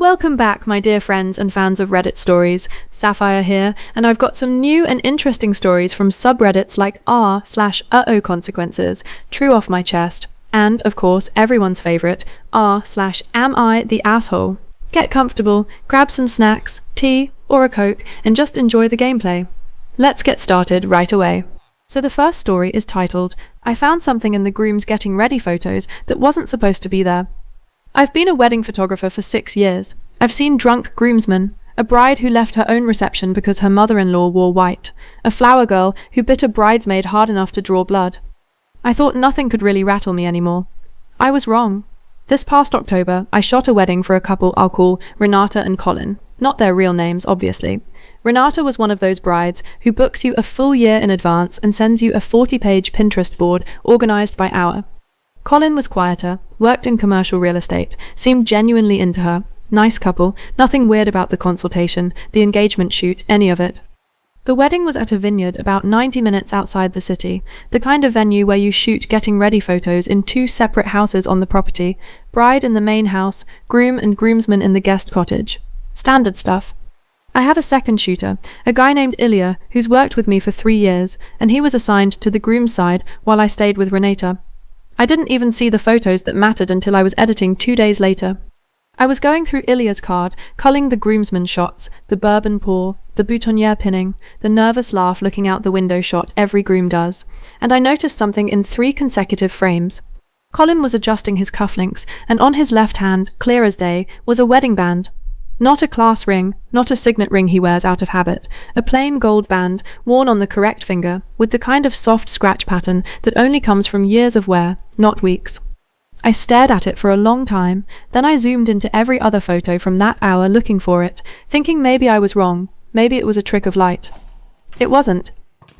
Welcome back, my dear friends and fans of Reddit stories. Sapphire here, and I've got some new and interesting stories from subreddits like r/uh-oh consequences, true off my chest, and, of course, everyone's favorite, r/am I the asshole. Get comfortable, grab some snacks, tea, or a Coke, and just enjoy the gameplay. Let's get started right away. So the first story is titled, I found something in the groom's getting ready photos that wasn't supposed to be there. I've been a wedding photographer for 6 years. I've seen drunk groomsmen, a bride who left her own reception because her mother-in-law wore white, a flower girl who bit a bridesmaid hard enough to draw blood. I thought nothing could really rattle me anymore. I was wrong. This past October, I shot a wedding for a couple I'll call Renata and Colin. Not their real names, obviously. Renata was one of those brides who books you a full year in advance and sends you a 40-page Pinterest board organized by hour. Colin was quieter, worked in commercial real estate, seemed genuinely into her. Nice couple, nothing weird about the consultation, the engagement shoot, any of it. The wedding was at a vineyard about 90 minutes outside the city, the kind of venue where you shoot getting ready photos in 2 separate houses on the property, bride in the main house, groom and groomsman in the guest cottage. Standard stuff. I have a second shooter, a guy named Ilya, who's worked with me for 3 years, and he was assigned to the groom's side while I stayed with Renata. I didn't even see the photos that mattered until I was editing 2 days later. I was going through Ilya's card, culling the groomsman shots, the bourbon pour, the boutonniere pinning, the nervous laugh looking out the window shot every groom does, and I noticed something in 3 consecutive frames. Colin was adjusting his cufflinks, and on his left hand, clear as day, was a wedding band. Not a class ring, not a signet ring he wears out of habit, a plain gold band worn on the correct finger, with the kind of soft scratch pattern that only comes from years of wear, not weeks. I stared at it for a long time, then I zoomed into every other photo from that hour looking for it, thinking maybe I was wrong, maybe it was a trick of light. It wasn't.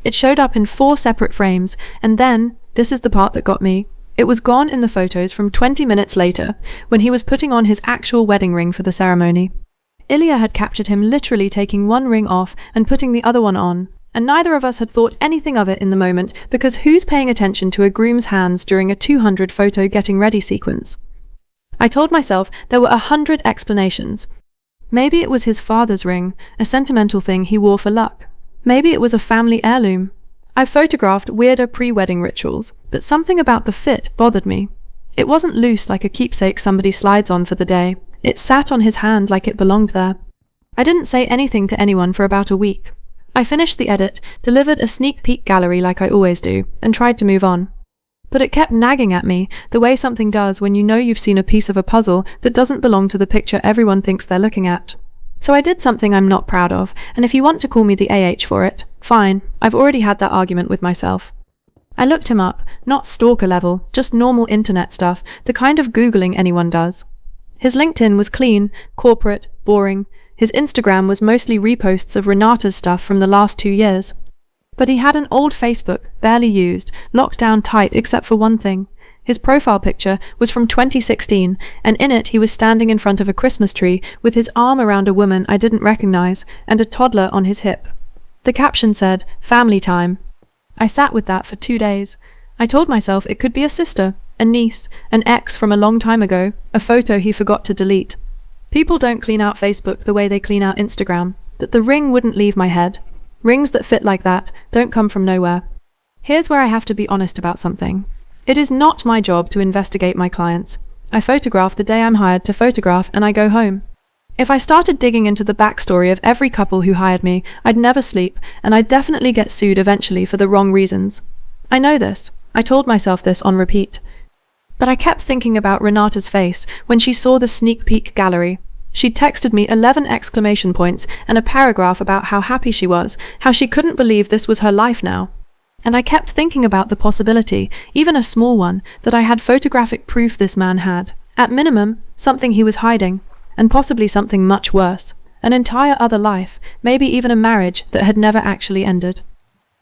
It showed up in 4 separate frames, and then, this is the part that got me, it was gone in the photos from 20 minutes later, when he was putting on his actual wedding ring for the ceremony. Ilya had captured him literally taking one ring off and putting the other one on, and neither of us had thought anything of it in the moment because who's paying attention to a groom's hands during a 200-photo getting ready sequence? I told myself there were 100 explanations. Maybe it was his father's ring, a sentimental thing he wore for luck. Maybe it was a family heirloom. I photographed weirder pre-wedding rituals, but something about the fit bothered me. It wasn't loose like a keepsake somebody slides on for the day. It sat on his hand like it belonged there. I didn't say anything to anyone for about a week. I finished the edit, delivered a sneak peek gallery like I always do, and tried to move on. But it kept nagging at me, the way something does when you know you've seen a piece of a puzzle that doesn't belong to the picture everyone thinks they're looking at. So I did something I'm not proud of, and if you want to call me the AH for it, fine, I've already had that argument with myself. I looked him up, not stalker level, just normal internet stuff, the kind of Googling anyone does. His LinkedIn was clean, corporate, boring. His Instagram was mostly reposts of Renata's stuff from the last 2 years. But he had an old Facebook, barely used, locked down tight except for one thing. His profile picture was from 2016, and in it he was standing in front of a Christmas tree with his arm around a woman I didn't recognize and a toddler on his hip. The caption said, "Family time." I sat with that for 2 days. I told myself it could be a sister, a niece, an ex from a long time ago, a photo he forgot to delete. People don't clean out Facebook the way they clean out Instagram, but the ring wouldn't leave my head. Rings that fit like that don't come from nowhere. Here's where I have to be honest about something. It is not my job to investigate my clients. I photograph the day I'm hired to photograph and I go home. If I started digging into the backstory of every couple who hired me, I'd never sleep, and I'd definitely get sued eventually for the wrong reasons. I know this. I told myself this on repeat. But I kept thinking about Renata's face when she saw the sneak peek gallery. She'd texted me 11 exclamation points and a paragraph about how happy she was, how she couldn't believe this was her life now. And I kept thinking about the possibility, even a small one, that I had photographic proof this man had. At minimum, something he was hiding, and possibly something much worse. An entire other life, maybe even a marriage that had never actually ended.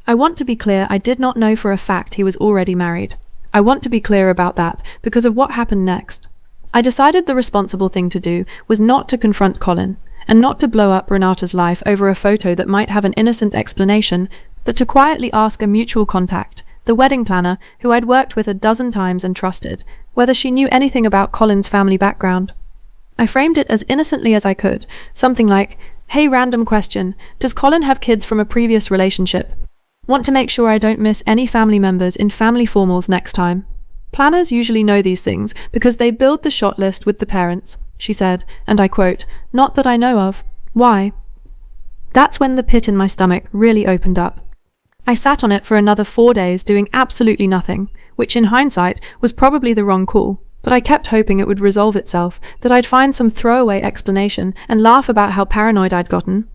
I want to be clear, I did not know for a fact he was already married. I want to be clear about that because of what happened next. I decided the responsible thing to do was not to confront Colin, and not to blow up Renata's life over a photo that might have an innocent explanation, but to quietly ask a mutual contact, the wedding planner, who I'd worked with a dozen times and trusted, whether she knew anything about Colin's family background. I framed it as innocently as I could, something like, "Hey, random question, does Colin have kids from a previous relationship? Want to make sure I don't miss any family members in family formals next time." Planners usually know these things because they build the shot list with the parents, she said, and I quote, "Not that I know of. Why?" That's when the pit in my stomach really opened up. I sat on it for another 4 days doing absolutely nothing, which in hindsight was probably the wrong call, but I kept hoping it would resolve itself, that I'd find some throwaway explanation and laugh about how paranoid I'd gotten.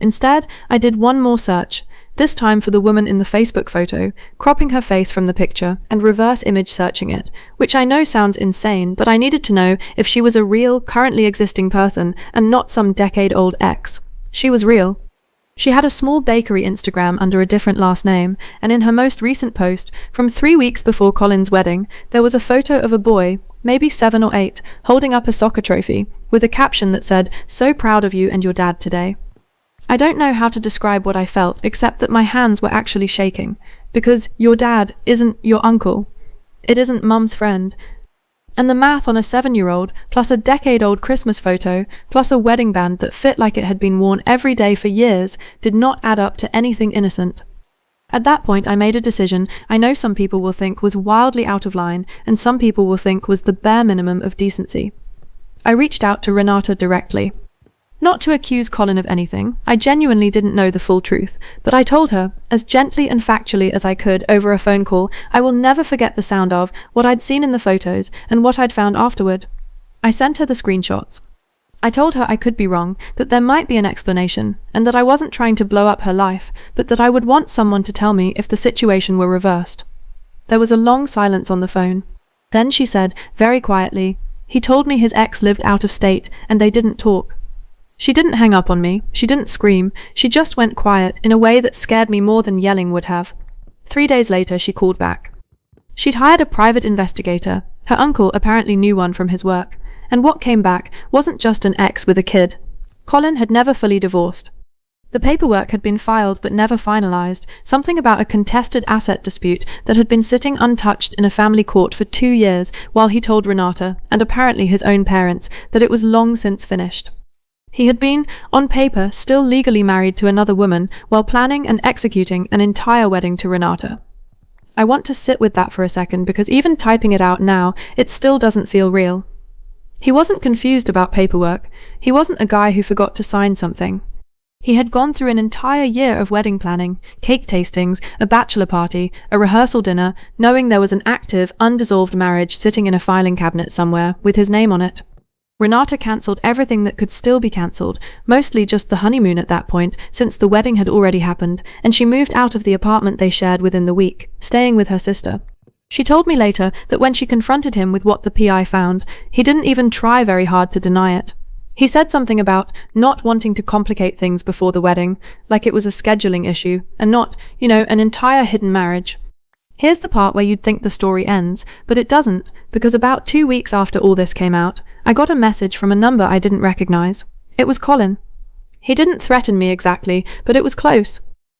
Instead, I did one more search, this time for the woman in the Facebook photo, cropping her face from the picture and reverse image searching it, which I know sounds insane, but I needed to know if she was a real, currently existing person and not some decade-old ex. She was real. She had a small bakery Instagram under a different last name, and in her most recent post, from 3 weeks before Colin's wedding, there was a photo of a boy, maybe 7 or 8, holding up a soccer trophy, with a caption that said, "So proud of you and your dad today." I don't know how to describe what I felt, except that my hands were actually shaking, because your dad isn't your uncle. It isn't mum's friend. And the math on a 7-year-old, plus a decade-old Christmas photo, plus a wedding band that fit like it had been worn every day for years, did not add up to anything innocent. At that point, I made a decision I know some people will think was wildly out of line, and some people will think was the bare minimum of decency. I reached out to Renata directly. Not to accuse Colin of anything, I genuinely didn't know the full truth, but I told her, as gently and factually as I could over a phone call, I will never forget the sound of what I'd seen in the photos and what I'd found afterward. I sent her the screenshots. I told her I could be wrong, that there might be an explanation, and that I wasn't trying to blow up her life, but that I would want someone to tell me if the situation were reversed. There was a long silence on the phone. Then she said, very quietly, "He told me his ex lived out of state, and they didn't talk." She didn't hang up on me, she didn't scream, she just went quiet in a way that scared me more than yelling would have. 3 days later, she called back. She'd hired a private investigator. Her uncle apparently knew one from his work. And what came back wasn't just an ex with a kid. Colin had never fully divorced. The paperwork had been filed but never finalized, something about a contested asset dispute that had been sitting untouched in a family court for 2 years while he told Renata, and apparently his own parents, that it was long since finished. He had been, on paper, still legally married to another woman while planning and executing an entire wedding to Renata. I want to sit with that for a second because even typing it out now, it still doesn't feel real. He wasn't confused about paperwork. He wasn't a guy who forgot to sign something. He had gone through an entire year of wedding planning, cake tastings, a bachelor party, a rehearsal dinner, knowing there was an active, undissolved marriage sitting in a filing cabinet somewhere with his name on it. Renata cancelled everything that could still be cancelled, mostly just the honeymoon at that point, since the wedding had already happened, and she moved out of the apartment they shared within the week, staying with her sister. She told me later that when she confronted him with what the PI found, he didn't even try very hard to deny it. He said something about not wanting to complicate things before the wedding, like it was a scheduling issue, and not, an entire hidden marriage. Here's the part where you'd think the story ends, but it doesn't, because about 2 weeks after all this came out, I got a message from a number I didn't recognize. It was Colin. He didn't threaten me exactly, but it was close.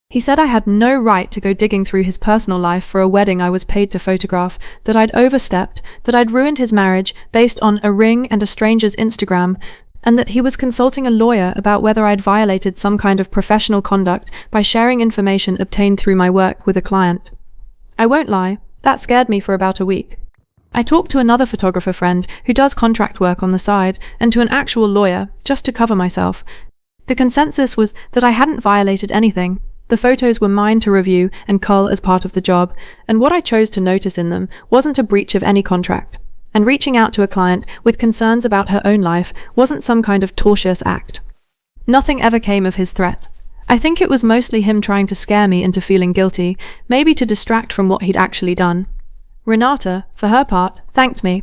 He said I had no right to go digging through his personal life for a wedding I was paid to photograph, that I'd overstepped, that I'd ruined his marriage based on a ring and a stranger's Instagram, and that he was consulting a lawyer about whether I'd violated some kind of professional conduct by sharing information obtained through my work with a client. I won't lie, that scared me for about a week. I talked to another photographer friend who does contract work on the side, and to an actual lawyer, just to cover myself. The consensus was that I hadn't violated anything. The photos were mine to review and cull as part of the job, and what I chose to notice in them wasn't a breach of any contract. And reaching out to a client with concerns about her own life wasn't some kind of tortious act. Nothing ever came of his threat. I think it was mostly him trying to scare me into feeling guilty, maybe to distract from what he'd actually done. Renata, for her part, thanked me.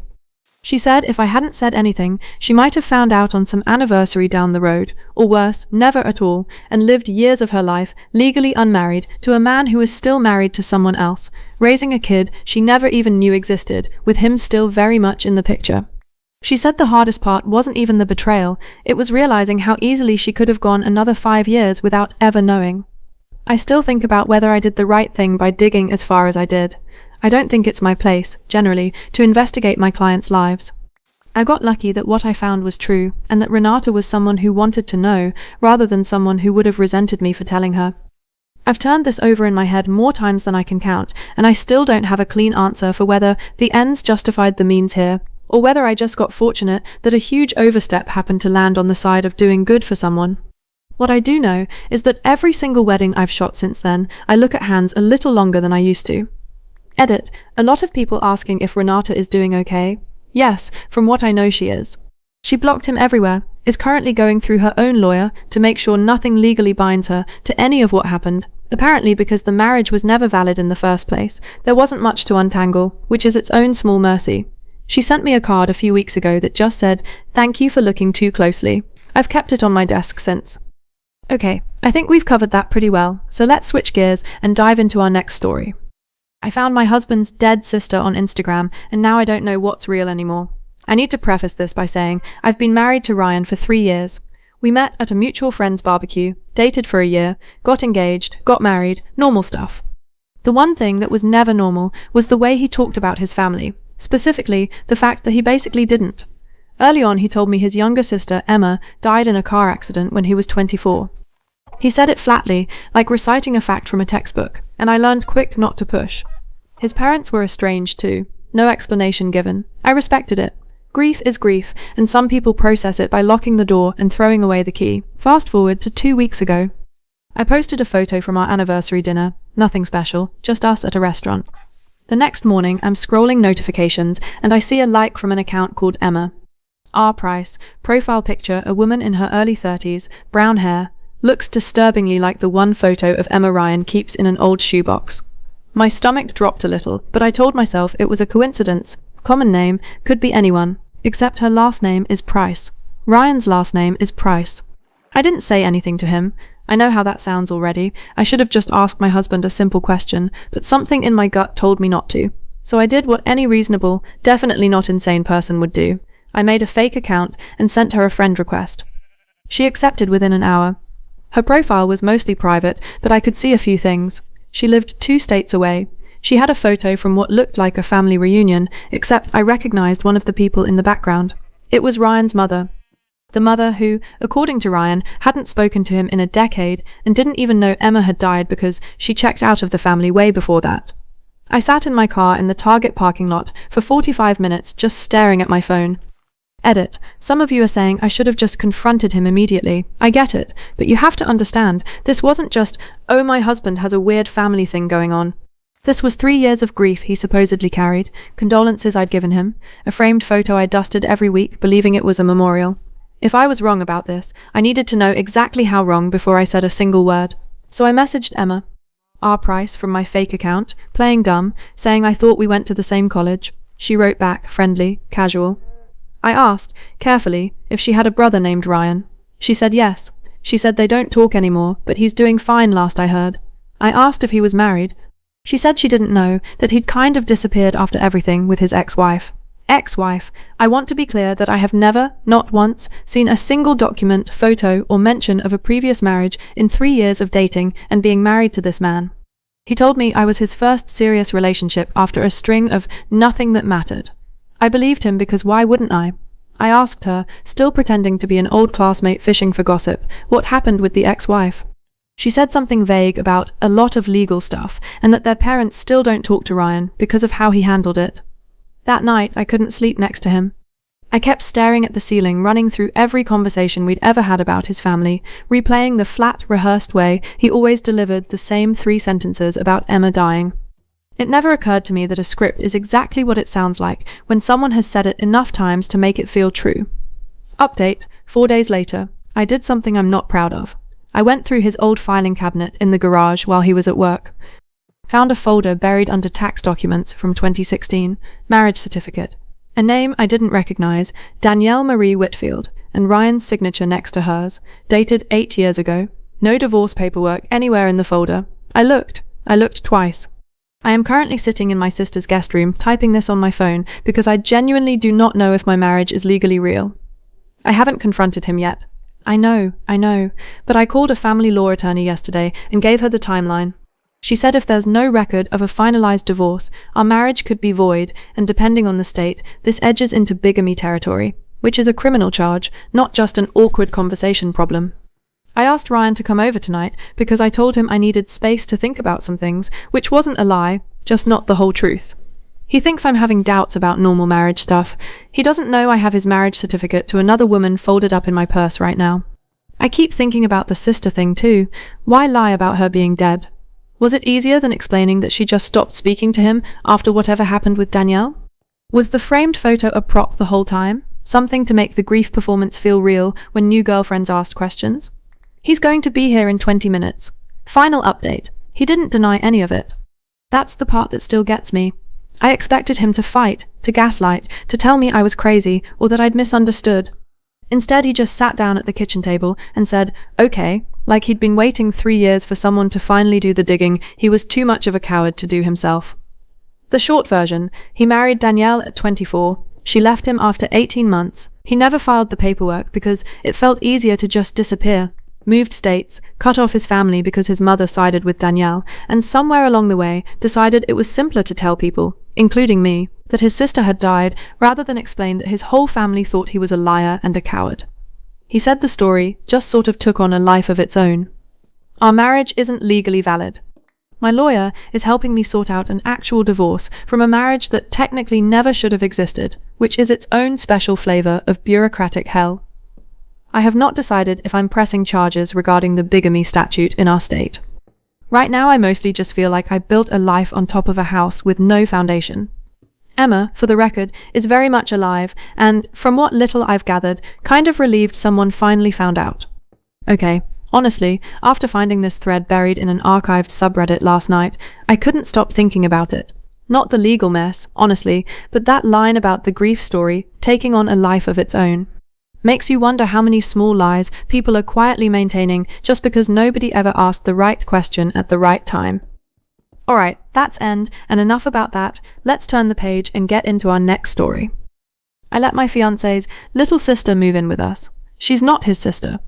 She said if I hadn't said anything, she might have found out on some anniversary down the road, or worse, never at all, and lived years of her life, legally unmarried, to a man who was still married to someone else, raising a kid she never even knew existed, with him still very much in the picture. She said the hardest part wasn't even the betrayal, it was realizing how easily she could have gone another 5 years without ever knowing. I still think about whether I did the right thing by digging as far as I did. I don't think it's my place, generally, to investigate my clients' lives. I got lucky that what I found was true, and that Renata was someone who wanted to know, rather than someone who would have resented me for telling her. I've turned this over in my head more times than I can count, and I still don't have a clean answer for whether the ends justified the means here, or whether I just got fortunate that a huge overstep happened to land on the side of doing good for someone. What I do know is that every single wedding I've shot since then, I look at hands a little longer than I used to. Edit. A lot of people asking if Renata is doing okay. Yes, from what I know she is. She blocked him everywhere, is currently going through her own lawyer to make sure nothing legally binds her to any of what happened. Apparently because the marriage was never valid in the first place, there wasn't much to untangle, which is its own small mercy. She sent me a card a few weeks ago that just said, "Thank you for looking too closely." I've kept it on my desk since. Okay, I think we've covered that pretty well, so let's switch gears and dive into our next story. I found my husband's dead sister on Instagram, and now I don't know what's real anymore. I need to preface this by saying I've been married to Ryan for 3 years. We met at a mutual friend's barbecue, dated for a year, got engaged, got married, normal stuff. The one thing that was never normal was the way he talked about his family, specifically the fact that he basically didn't. Early on, he told me his younger sister, Emma, died in a car accident when he was 24. He said it flatly, like reciting a fact from a textbook, and I learned quick not to push. His parents were estranged too. No explanation given. I respected it. Grief is grief, and some people process it by locking the door and throwing away the key. Fast forward to 2 weeks ago. I posted a photo from our anniversary dinner. Nothing special, just us at a restaurant. The next morning, I'm scrolling notifications, and I see a like from an account called Emma. R. Price, profile picture, a woman in her early 30s, brown hair, looks disturbingly like the one photo of Emma Ryan keeps in an old shoebox. My stomach dropped a little, but I told myself it was a coincidence. Common name, could be anyone, except her last name is Price. Ryan's last name is Price. I didn't say anything to him. I know how that sounds already. I should have just asked my husband a simple question, but something in my gut told me not to. So I did what any reasonable, definitely not insane person would do. I made a fake account and sent her a friend request. She accepted within an hour. Her profile was mostly private, but I could see a few things. She lived 2 states away. She had a photo from what looked like a family reunion, except I recognized one of the people in the background. It was Ryan's mother. The mother who, according to Ryan, hadn't spoken to him in a decade and didn't even know Emma had died because she checked out of the family way before that. I sat in my car in the Target parking lot for 45 minutes just staring at my phone. Edit. Some of you are saying I should have just confronted him immediately. I get it, but you have to understand, this wasn't just, oh, my husband has a weird family thing going on. This was 3 years of grief he supposedly carried, condolences I'd given him, a framed photo I dusted every week, believing it was a memorial. If I was wrong about this, I needed to know exactly how wrong before I said a single word. So I messaged Emma, R. Price, from my fake account, playing dumb, saying I thought we went to the same college. She wrote back, friendly, casual. I asked, carefully, if she had a brother named Ryan. She said yes. She said they don't talk anymore, but he's doing fine last I heard. I asked if he was married. She said she didn't know, that he'd kind of disappeared after everything with his ex-wife. Ex-wife. I want to be clear that I have never, not once, seen a single document, photo, or mention of a previous marriage in 3 years of dating and being married to this man. He told me I was his first serious relationship after a string of nothing that mattered. I believed him because why wouldn't I? I asked her, still pretending to be an old classmate fishing for gossip, what happened with the ex-wife. She said something vague about a lot of legal stuff and that their parents still don't talk to Ryan because of how he handled it. That night, I couldn't sleep next to him. I kept staring at the ceiling, running through every conversation we'd ever had about his family, replaying the flat, rehearsed way he always delivered the same 3 sentences about Emma dying. It never occurred to me that a script is exactly what it sounds like when someone has said it enough times to make it feel true. Update, 4 days later, I did something I'm not proud of. I went through his old filing cabinet in the garage while he was at work. Found a folder buried under tax documents from 2016, marriage certificate. A name I didn't recognize, Danielle Marie Whitfield, and Ryan's signature next to hers, dated 8 years ago. No divorce paperwork anywhere in the folder. I looked twice. I am currently sitting in my sister's guest room typing this on my phone because I genuinely do not know if my marriage is legally real. I haven't confronted him yet. I know, but I called a family law attorney yesterday and gave her the timeline. She said if there's no record of a finalized divorce, our marriage could be void, and depending on the state, this edges into bigamy territory, which is a criminal charge, not just an awkward conversation problem. I asked Ryan to come over tonight because I told him I needed space to think about some things, which wasn't a lie, just not the whole truth. He thinks I'm having doubts about normal marriage stuff. He doesn't know I have his marriage certificate to another woman folded up in my purse right now. I keep thinking about the sister thing too. Why lie about her being dead? Was it easier than explaining that she just stopped speaking to him after whatever happened with Danielle? Was the framed photo a prop the whole time? Something to make the grief performance feel real when new girlfriends asked questions? He's going to be here in 20 minutes. Final update. He didn't deny any of it. That's the part that still gets me. I expected him to fight, to gaslight, to tell me I was crazy or that I'd misunderstood. Instead, he just sat down at the kitchen table and said, okay, like he'd been waiting 3 years for someone to finally do the digging. He was too much of a coward to do himself. The short version, he married Danielle at 24. She left him after 18 months. He never filed the paperwork because it felt easier to just disappear. Moved states, cut off his family because his mother sided with Danielle, and somewhere along the way decided it was simpler to tell people, including me, that his sister had died rather than explain that his whole family thought he was a liar and a coward. He said the story just sort of took on a life of its own. Our marriage isn't legally valid. My lawyer is helping me sort out an actual divorce from a marriage that technically never should have existed, which is its own special flavor of bureaucratic hell. I have not decided if I'm pressing charges regarding the bigamy statute in our state. Right now I mostly just feel like I built a life on top of a house with no foundation. Emma, for the record, is very much alive and, from what little I've gathered, kind of relieved someone finally found out. Okay, honestly, after finding this thread buried in an archived subreddit last night, I couldn't stop thinking about it. Not the legal mess, honestly, but that line about the grief story taking on a life of its own. Makes you wonder how many small lies people are quietly maintaining just because nobody ever asked the right question at the right time. Alright, that's end, and enough about that. Let's turn the page and get into our next story. I let my fiancé's little sister move in with us. She's not his sister.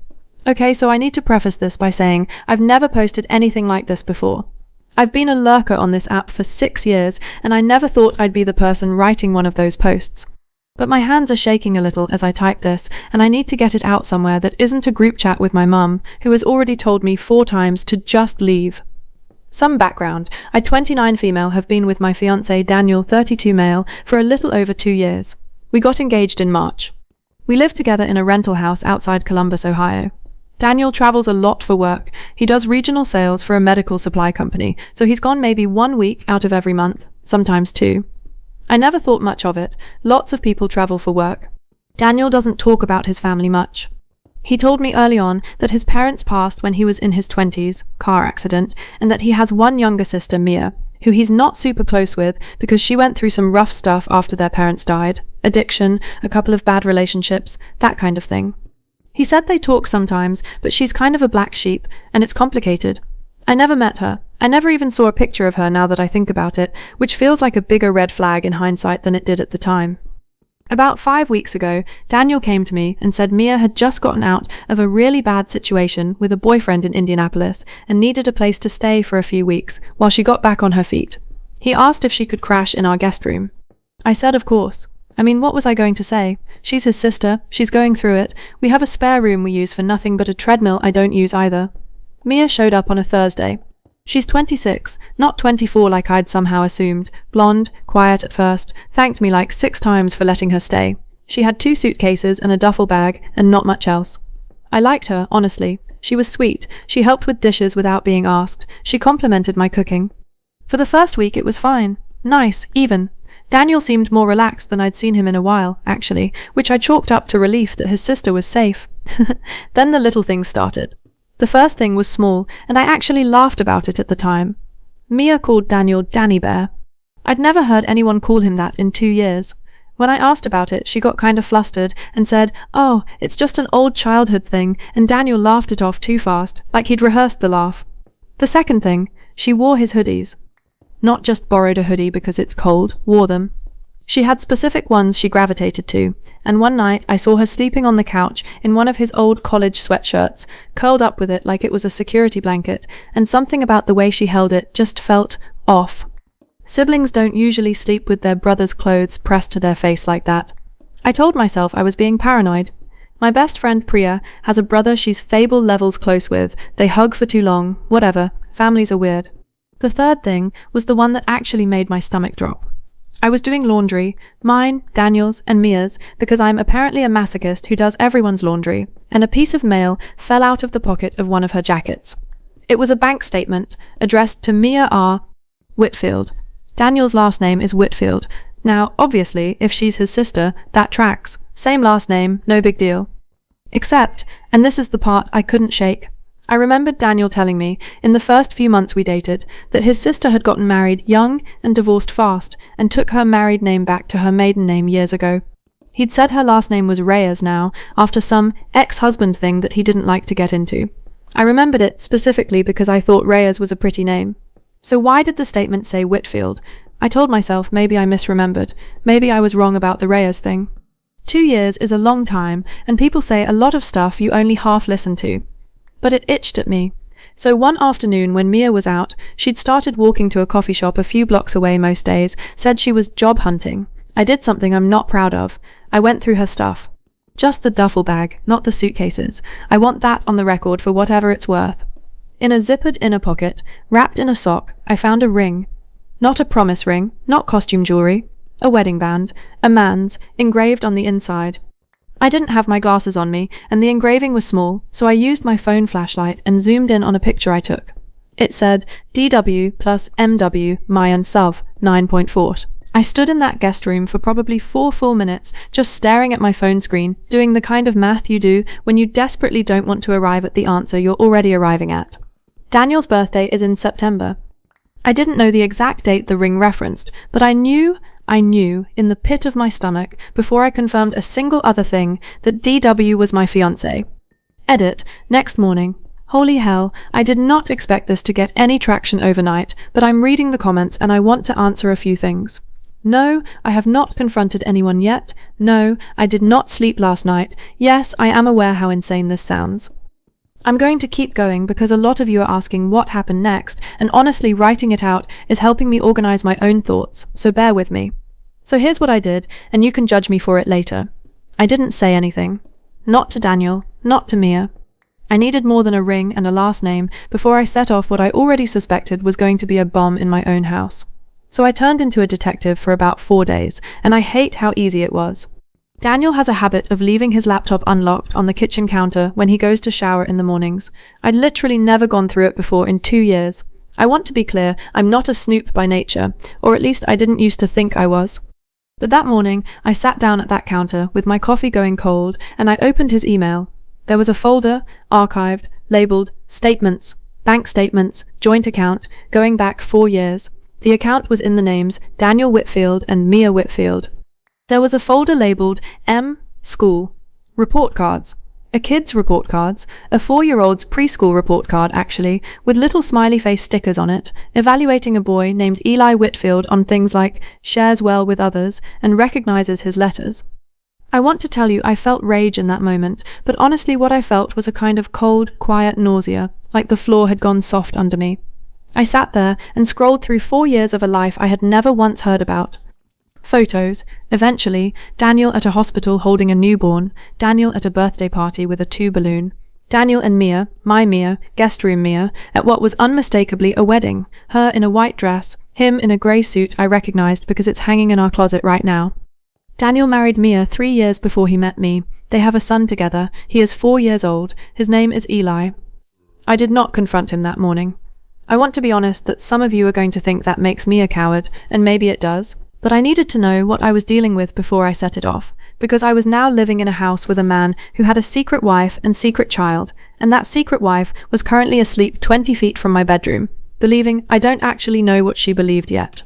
Okay, so I need to preface this by saying I've never posted anything like this before. I've been a lurker on this app for 6 years, and I never thought I'd be the person writing one of those posts. But my hands are shaking a little as I type this, and I need to get it out somewhere that isn't a group chat with my mum, who has already told me 4 times to just leave. Some background. I, 29 female, have been with my fiancé Daniel, 32 male, for a little over 2 years. We got engaged in March. We live together in a rental house outside Columbus, Ohio. Daniel travels a lot for work. He does regional sales for a medical supply company, so he's gone maybe 1 week out of every month, sometimes 2. I never thought much of it. Lots of people travel for work. Daniel doesn't talk about his family much. He told me early on that his parents passed when he was in his 20s, car accident, and that he has one younger sister, Mia, who he's not super close with because she went through some rough stuff after their parents died, addiction, a couple of bad relationships, that kind of thing. He said they talk sometimes, but she's kind of a black sheep, and it's complicated. I never met her. I never even saw a picture of her now that I think about it, which feels like a bigger red flag in hindsight than it did at the time. About 5 weeks ago, Daniel came to me and said Mia had just gotten out of a really bad situation with a boyfriend in Indianapolis and needed a place to stay for a few weeks while she got back on her feet. He asked if she could crash in our guest room. I said of course. I mean, what was I going to say? She's his sister, she's going through it, we have a spare room we use for nothing but a treadmill I don't use either. Mia showed up on a Thursday. She's 26, not 24 like I'd somehow assumed, blonde, quiet at first, thanked me like 6 times for letting her stay. She had 2 suitcases and a duffel bag, and not much else. I liked her, honestly. She was sweet, she helped with dishes without being asked, she complimented my cooking. For the first week it was fine, nice, even. Daniel seemed more relaxed than I'd seen him in a while, actually, which I chalked up to relief that his sister was safe. Then the little things started. The first thing was small, and I actually laughed about it at the time. Mia called Daniel Danny Bear. I'd never heard anyone call him that in 2 years. When I asked about it, she got kind of flustered and said, "Oh, it's just an old childhood thing," and Daniel laughed it off too fast, like he'd rehearsed the laugh. The second thing, she wore his hoodies. Not just borrowed a hoodie because it's cold, wore them. She had specific ones she gravitated to, and one night I saw her sleeping on the couch in one of his old college sweatshirts, curled up with it like it was a security blanket, and something about the way she held it just felt off. Siblings don't usually sleep with their brother's clothes pressed to their face like that. I told myself I was being paranoid. My best friend Priya has a brother she's fable levels close with. They hug for too long, whatever, families are weird. The third thing was the one that actually made my stomach drop. I was doing laundry, mine, Daniel's, and Mia's, because I'm apparently a masochist who does everyone's laundry, and a piece of mail fell out of the pocket of one of her jackets. It was a bank statement addressed to Mia R. Whitfield. Daniel's last name is Whitfield. Now, obviously, if she's his sister, that tracks. Same last name, no big deal. Except, and this is the part I couldn't shake, I remembered Daniel telling me, in the first few months we dated, that his sister had gotten married young and divorced fast, and took her married name back to her maiden name years ago. He'd said her last name was Reyes now, after some ex-husband thing that he didn't like to get into. I remembered it specifically because I thought Reyes was a pretty name. So why did the statement say Whitfield? I told myself maybe I misremembered. Maybe I was wrong about the Reyes thing. 2 years is a long time, and people say a lot of stuff you only half listen to. But it itched at me. So one afternoon when Mia was out, she'd started walking to a coffee shop a few blocks away most days, said she was job hunting. I did something I'm not proud of. I went through her stuff. Just the duffel bag, not the suitcases. I want that on the record for whatever it's worth. In a zippered inner pocket, wrapped in a sock, I found a ring. Not a promise ring, not costume jewelry. A wedding band, a man's, engraved on the inside. I didn't have my glasses on me, and the engraving was small, so I used my phone flashlight and zoomed in on a picture I took. It said, DW plus MW Mayan Sov 9.4. I stood in that guest room for probably 4 full minutes, just staring at my phone screen, doing the kind of math you do when you desperately don't want to arrive at the answer you're already arriving at. Daniel's birthday is in September. I didn't know the exact date the ring referenced, but I knew in the pit of my stomach, before I confirmed a single other thing, that DW was my fiancé. Edit, next morning. Holy hell, I did not expect this to get any traction overnight, but I'm reading the comments and I want to answer a few things. No, I have not confronted anyone yet. No, I did not sleep last night. Yes, I am aware how insane this sounds. I'm going to keep going because a lot of you are asking what happened next, and honestly writing it out is helping me organize my own thoughts, so bear with me. So here's what I did, and you can judge me for it later. I didn't say anything. Not to Daniel, not to Mia. I needed more than a ring and a last name before I set off what I already suspected was going to be a bomb in my own house. So I turned into a detective for about 4 days, and I hate how easy it was. Daniel has a habit of leaving his laptop unlocked on the kitchen counter when he goes to shower in the mornings. I'd literally never gone through it before in 2 years. I want to be clear, I'm not a snoop by nature, or at least I didn't used to think I was. But that morning, I sat down at that counter with my coffee going cold, and I opened his email. There was a folder, archived, labeled Statements, Bank Statements, Joint Account, going back 4 years. The account was in the names Daniel Whitfield and Mia Whitfield. There was a folder labeled M. School. Report cards. A kid's report cards. A 4-year-old's preschool report card, actually, with little smiley face stickers on it, evaluating a boy named Eli Whitfield on things like shares well with others and recognizes his letters. I want to tell you I felt rage in that moment, but honestly what I felt was a kind of cold, quiet nausea, like the floor had gone soft under me. I sat there and scrolled through 4 years of a life I had never once heard about. Photos. Eventually, Daniel at a hospital holding a newborn, Daniel at a birthday party with a 2 balloon, Daniel and Mia, my Mia, guest room Mia, at what was unmistakably a wedding, her in a white dress, him in a grey suit I recognized because it's hanging in our closet right now. Daniel married Mia 3 years before he met me. They have a son together. He is 4 years old. His name is Eli. I did not confront him that morning. I want to be honest that some of you are going to think that makes me a coward, and maybe it does. But I needed to know what I was dealing with before I set it off, because I was now living in a house with a man who had a secret wife and secret child, and that secret wife was currently asleep 20 feet from my bedroom, believing I don't actually know what she believed yet.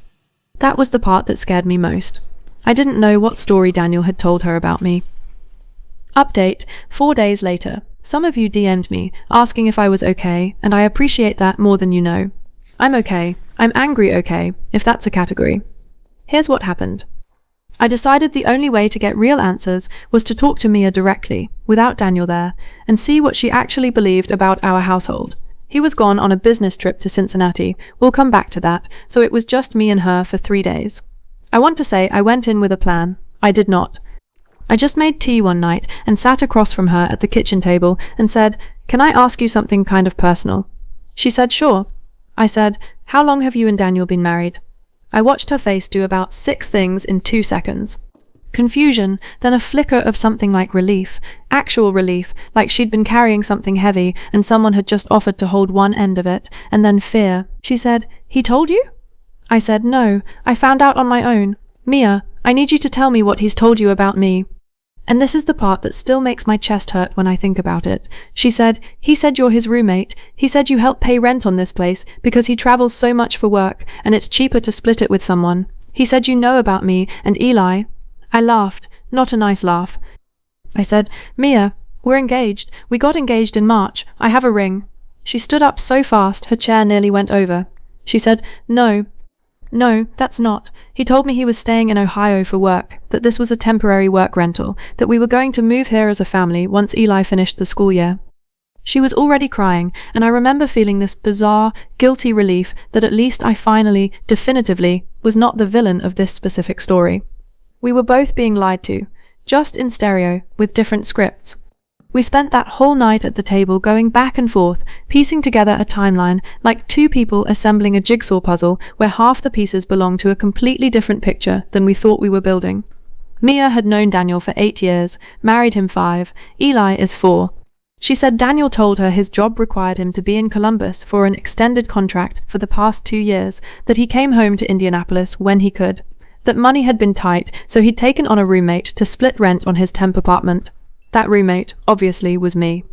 That was the part that scared me most. I didn't know what story Daniel had told her about me. Update, 4 days later. Some of you DM'd me, asking if I was okay, and I appreciate that more than you know. I'm okay. I'm angry okay, if that's a category. Here's what happened. I decided the only way to get real answers was to talk to Mia directly, without Daniel there, and see what she actually believed about our household. He was gone on a business trip to Cincinnati. We'll come back to that, so it was just me and her for 3 days. I want to say I went in with a plan. I did not. I just made tea one night and sat across from her at the kitchen table and said, "Can I ask you something kind of personal?" She said, "Sure." I said, "How long have you and Daniel been married?" I watched her face do about 6 things in 2 seconds. Confusion, then a flicker of something like relief, actual relief, like she'd been carrying something heavy and someone had just offered to hold one end of it, and then fear. She said, "He told you?" I said, "No, I found out on my own. Mia, I need you to tell me what he's told you about me." And this is the part that still makes my chest hurt when I think about it. She said, "He said you're his roommate. He said you help pay rent on this place because he travels so much for work and it's cheaper to split it with someone. He said you know about me and Eli." I laughed, not a nice laugh. I said, "Mia, we're engaged. We got engaged in March. I have a ring." She stood up so fast her chair nearly went over. She said, No, that's not. He told me he was staying in Ohio for work, that this was a temporary work rental, that we were going to move here as a family once Eli finished the school year." She was already crying, and I remember feeling this bizarre, guilty relief that at least I finally, definitively, was not the villain of this specific story. We were both being lied to, just in stereo, with different scripts. We spent that whole night at the table going back and forth, piecing together a timeline like 2 people assembling a jigsaw puzzle where half the pieces belonged to a completely different picture than we thought we were building. Mia had known Daniel for 8 years, married him 5, Eli is 4. She said Daniel told her his job required him to be in Columbus for an extended contract for the past 2 years, that he came home to Indianapolis when he could, that money had been tight so he'd taken on a roommate to split rent on his temp apartment. That roommate, obviously, was me.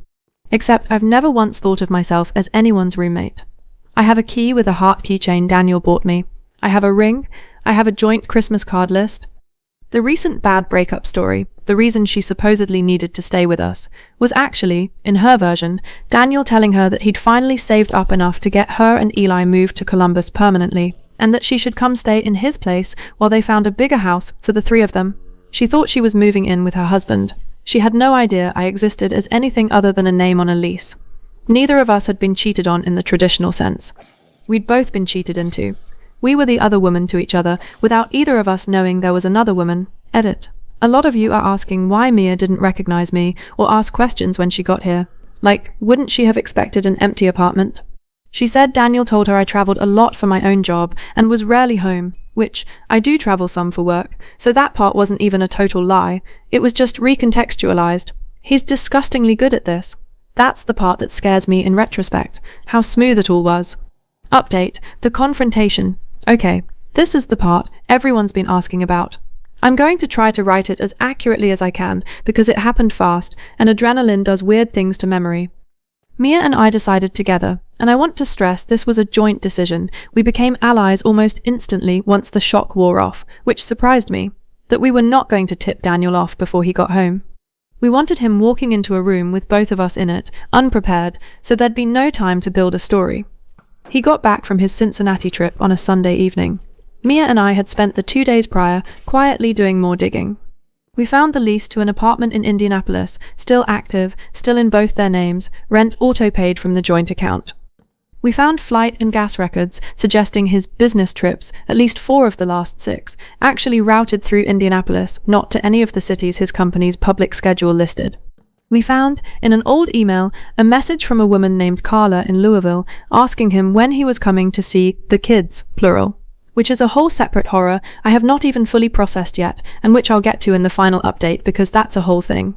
Except I've never once thought of myself as anyone's roommate. I have a key with a heart keychain Daniel bought me. I have a ring. I have a joint Christmas card list. The recent bad breakup story, the reason she supposedly needed to stay with us, was actually, in her version, Daniel telling her that he'd finally saved up enough to get her and Eli moved to Columbus permanently, and that she should come stay in his place while they found a bigger house for the 3 of them. She thought she was moving in with her husband. She had no idea I existed as anything other than a name on a lease. Neither of us had been cheated on in the traditional sense. We'd both been cheated into. We were the other woman to each other, without either of us knowing there was another woman. Edit. A lot of you are asking why Mia didn't recognize me or ask questions when she got here. Like, wouldn't she have expected an empty apartment? She said Daniel told her I traveled a lot for my own job and was rarely home, which I do travel some for work, so that part wasn't even a total lie. It was just recontextualized. He's disgustingly good at this. That's the part that scares me in retrospect, how smooth it all was. Update, the confrontation. Okay, this is the part everyone's been asking about. I'm going to try to write it as accurately as I can because it happened fast and adrenaline does weird things to memory. Mia and I decided together, and I want to stress this was a joint decision. We became allies almost instantly once the shock wore off, which surprised me, that we were not going to tip Daniel off before he got home. We wanted him walking into a room with both of us in it, unprepared, so there'd be no time to build a story. He got back from his Cincinnati trip on a Sunday evening. Mia and I had spent the 2 days prior quietly doing more digging. We found the lease to an apartment in Indianapolis, still active, still in both their names, rent auto-paid from the joint account. We found flight and gas records suggesting his business trips, at least 4 of the last 6, actually routed through Indianapolis, not to any of the cities his company's public schedule listed. We found, in an old email, a message from a woman named Carla in Louisville asking him when he was coming to see the kids, plural, which is a whole separate horror I have not even fully processed yet, and which I'll get to in the final update because that's a whole thing.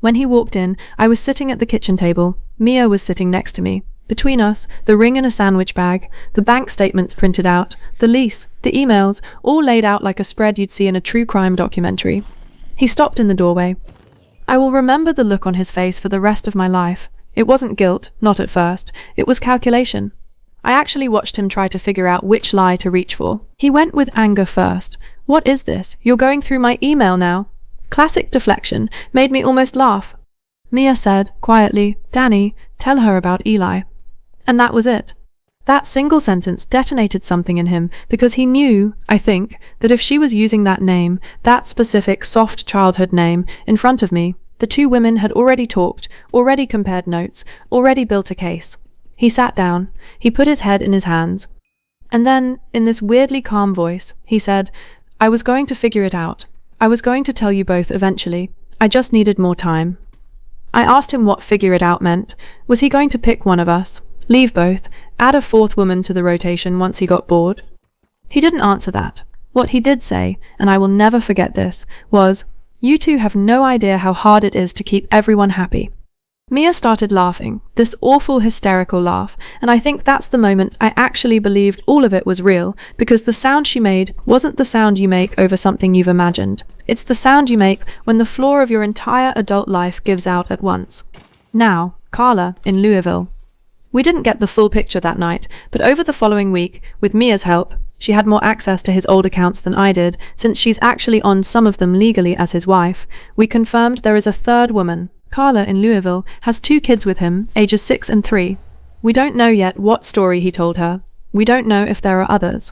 When he walked in, I was sitting at the kitchen table. Mia was sitting next to me. Between us, the ring in a sandwich bag, the bank statements printed out, the lease, the emails, all laid out like a spread you'd see in a true crime documentary. He stopped in the doorway. I will remember the look on his face for the rest of my life. It wasn't guilt, not at first. It was calculation. I actually watched him try to figure out which lie to reach for. He went with anger first. What is this? You're going through my email now. Classic deflection, made me almost laugh. Mia said, quietly, Danny, tell her about Eli. And that was it. That single sentence detonated something in him because he knew, I think, that if she was using that name, that specific soft childhood name, in front of me, the two women had already talked, already compared notes, already built a case. He sat down, he put his head in his hands, and then, in this weirdly calm voice, he said, "I was going to figure it out. I was going to tell you both eventually. I just needed more time." I asked him what figure it out meant. Was he going to pick one of us? Leave both, add a fourth woman to the rotation once he got bored? He didn't answer that. What he did say, and I will never forget this, was, "You two have no idea how hard it is to keep everyone happy." Mia started laughing, this awful hysterical laugh, and I think that's the moment I actually believed all of it was real, because the sound she made wasn't the sound you make over something you've imagined. It's the sound you make when the floor of your entire adult life gives out at once. Now, Carla, in Louisville. We didn't get the full picture that night, but over the following week, with Mia's help, she had more access to his old accounts than I did, since she's actually on some of them legally as his wife, we confirmed there is a third woman. Carla in Louisville has 2 kids with him, ages 6 and 3. We don't know yet what story he told her. We don't know if there are others.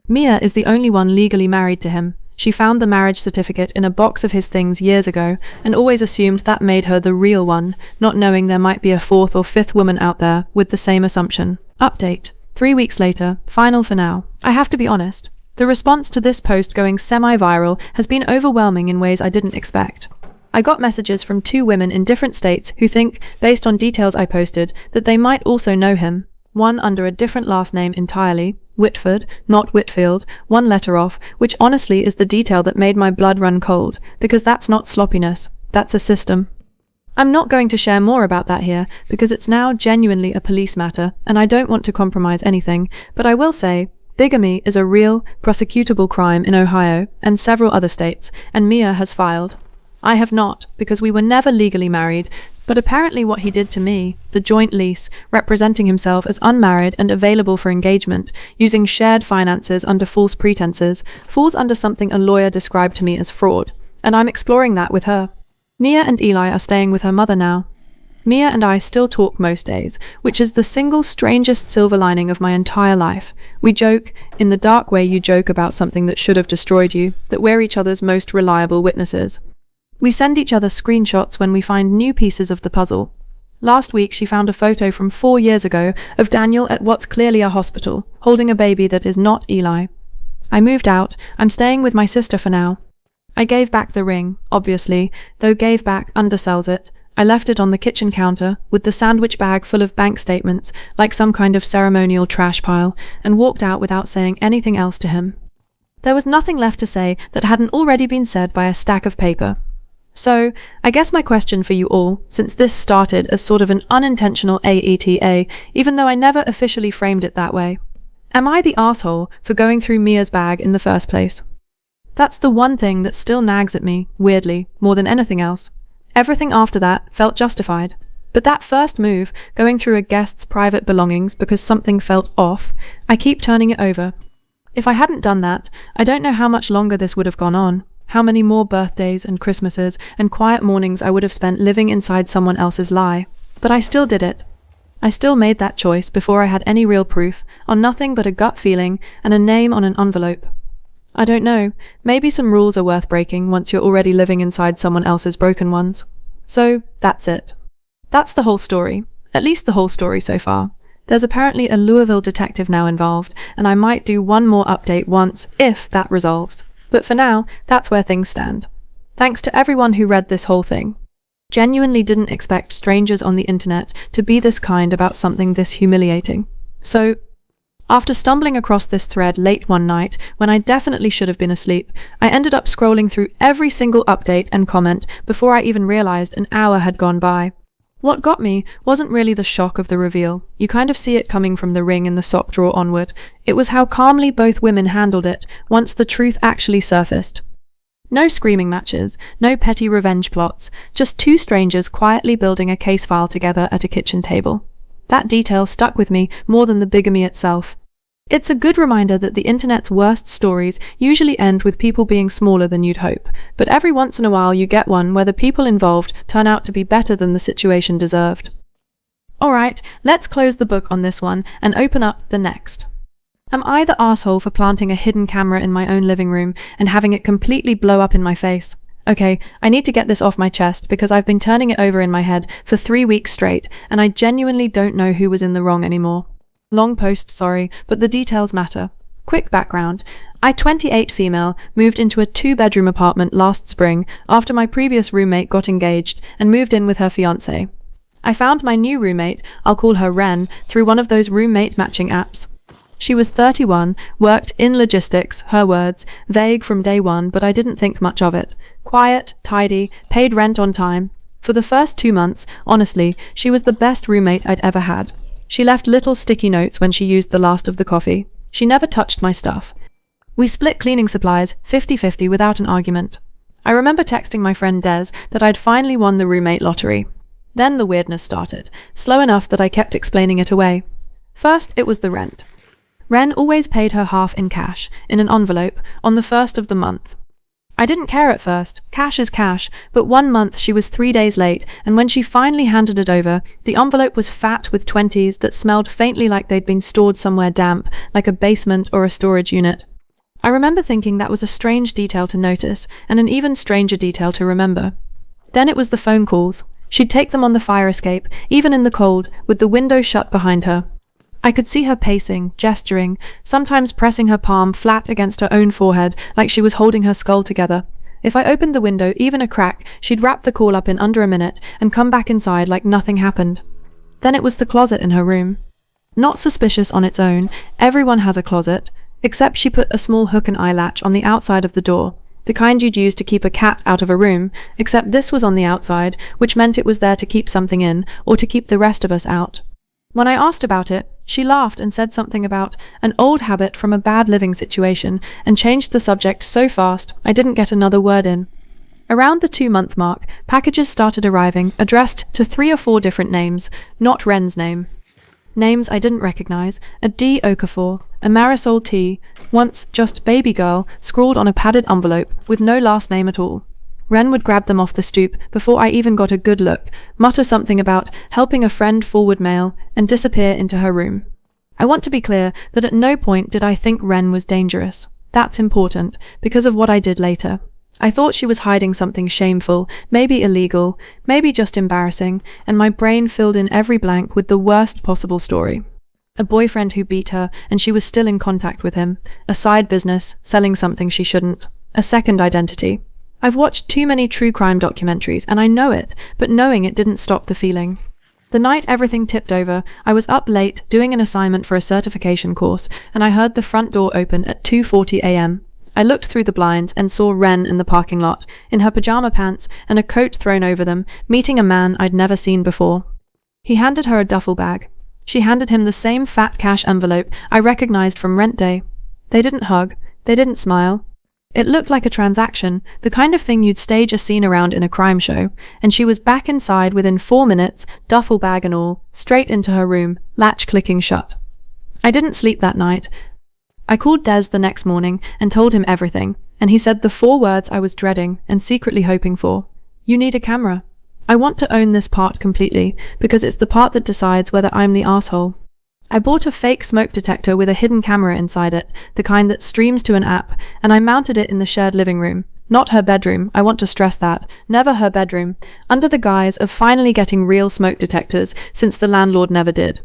Mia is the only one legally married to him. She found the marriage certificate in a box of his things years ago and always assumed that made her the real one, not knowing there might be a 4th or 5th woman out there with the same assumption. Update. 3 weeks later, final for now. I have to be honest. The response to this post going semi-viral has been overwhelming in ways I didn't expect. I got messages from 2 women in different states who think, based on details I posted, that they might also know him. One under a different last name entirely, Whitford, not Whitfield, 1 letter off, which honestly is the detail that made my blood run cold, because that's not sloppiness, that's a system. I'm not going to share more about that here, because it's now genuinely a police matter, and I don't want to compromise anything, but I will say, bigamy is a real, prosecutable crime in Ohio and several other states, and Mia has filed. I have not, because we were never legally married, but apparently what he did to me, the joint lease, representing himself as unmarried and available for engagement, using shared finances under false pretenses, falls under something a lawyer described to me as fraud, and I'm exploring that with her. Mia and Eli are staying with her mother now. Mia and I still talk most days, which is the single strangest silver lining of my entire life. We joke, in the dark way you joke about something that should have destroyed you, that we're each other's most reliable witnesses. We send each other screenshots when we find new pieces of the puzzle. Last week she found a photo from 4 years ago of Daniel at what's clearly a hospital, holding a baby that is not Eli. I moved out, I'm staying with my sister for now. I gave back the ring, obviously, though gave back undersells it. I left it on the kitchen counter, with the sandwich bag full of bank statements, like some kind of ceremonial trash pile, and walked out without saying anything else to him. There was nothing left to say that hadn't already been said by a stack of paper. So, I guess my question for you all, since this started as sort of an unintentional AETA, even though I never officially framed it that way, am I the asshole for going through Mia's bag in the first place? That's the one thing that still nags at me, weirdly, more than anything else. Everything after that felt justified. But that first move, going through a guest's private belongings because something felt off, I keep turning it over. If I hadn't done that, I don't know how much longer this would have gone on. How many more birthdays and Christmases and quiet mornings I would have spent living inside someone else's lie. But I still did it. I still made that choice before I had any real proof, on nothing but a gut feeling and a name on an envelope. I don't know, maybe some rules are worth breaking once you're already living inside someone else's broken ones. So, that's it. That's the whole story. At least the whole story so far. There's apparently a Louisville detective now involved, and I might do one more update once, if that resolves. But for now, that's where things stand. Thanks to everyone who read this whole thing. Genuinely didn't expect strangers on the internet to be this kind about something this humiliating. So, after stumbling across this thread late one night, when I definitely should have been asleep, I ended up scrolling through every single update and comment before I even realized an hour had gone by. What got me wasn't really the shock of the reveal. You kind of see it coming from the ring in the sock drawer onward. It was how calmly both women handled it once the truth actually surfaced. No screaming matches, no petty revenge plots, just 2 strangers quietly building a case file together at a kitchen table. That detail stuck with me more than the bigamy itself. It's a good reminder that the internet's worst stories usually end with people being smaller than you'd hope, but every once in a while you get one where the people involved turn out to be better than the situation deserved. Alright, let's close the book on this one and open up the next. Am I the asshole for planting a hidden camera in my own living room and having it completely blow up in my face? Okay, I need to get this off my chest because I've been turning it over in my head for 3 weeks straight and I genuinely don't know who was in the wrong anymore. Long post, sorry, but the details matter. Quick background. I, 28 female, moved into a 2-bedroom apartment last spring after my previous roommate got engaged and moved in with her fiancé. I found my new roommate, I'll call her Ren, through one of those roommate matching apps. She was 31, worked in logistics, her words, vague from day one, but I didn't think much of it. Quiet, tidy, paid rent on time. For the first 2 months, honestly, she was the best roommate I'd ever had. She left little sticky notes when she used the last of the coffee. She never touched my stuff. We split cleaning supplies 50-50 without an argument. I remember texting my friend Des that I'd finally won the roommate lottery. Then the weirdness started, slow enough that I kept explaining it away. First, it was the rent. Ren always paid her half in cash, in an envelope, on the first of the month. I didn't care at first, cash is cash, but 1 month she was 3 days late, and when she finally handed it over, the envelope was fat with 20s that smelled faintly like they'd been stored somewhere damp, like a basement or a storage unit. I remember thinking that was a strange detail to notice, and an even stranger detail to remember. Then it was the phone calls. She'd take them on the fire escape, even in the cold, with the window shut behind her. I could see her pacing, gesturing, sometimes pressing her palm flat against her own forehead like she was holding her skull together. If I opened the window even a crack, she'd wrap the call up in under a minute and come back inside like nothing happened. Then it was the closet in her room. Not suspicious on its own, everyone has a closet, except she put a small hook and eye latch on the outside of the door, the kind you'd use to keep a cat out of a room, except this was on the outside, which meant it was there to keep something in, or to keep the rest of us out. When I asked about it, she laughed and said something about an old habit from a bad living situation and changed the subject so fast I didn't get another word in. Around the 2-month mark, packages started arriving, addressed to 3 or 4 different names, not Ren's name. Names I didn't recognize, a D. Okafor, a Marisol T, once just baby girl, scrawled on a padded envelope with no last name at all. Ren would grab them off the stoop before I even got a good look, mutter something about helping a friend forward mail, and disappear into her room. I want to be clear that at no point did I think Ren was dangerous. That's important, because of what I did later. I thought she was hiding something shameful, maybe illegal, maybe just embarrassing, and my brain filled in every blank with the worst possible story. A boyfriend who beat her, and she was still in contact with him. A side business, selling something she shouldn't. A second identity. I've watched too many true crime documentaries, and I know it, but knowing it didn't stop the feeling. The night everything tipped over, I was up late doing an assignment for a certification course, and I heard the front door open at 2:40 a.m. I looked through the blinds and saw Ren in the parking lot, in her pajama pants and a coat thrown over them, meeting a man I'd never seen before. He handed her a duffel bag. She handed him the same fat cash envelope I recognized from rent day. They didn't hug. They didn't smile. It looked like a transaction, the kind of thing you'd stage a scene around in a crime show, and she was back inside within 4 minutes, duffel bag and all, straight into her room, latch clicking shut. I didn't sleep that night. I called Des the next morning and told him everything, and he said the 4 words I was dreading and secretly hoping for. You need a camera. I want to own this part completely, because it's the part that decides whether I'm the asshole. I bought a fake smoke detector with a hidden camera inside it, the kind that streams to an app, and I mounted it in the shared living room. Not her bedroom, I want to stress that. Never her bedroom, under the guise of finally getting real smoke detectors, since the landlord never did.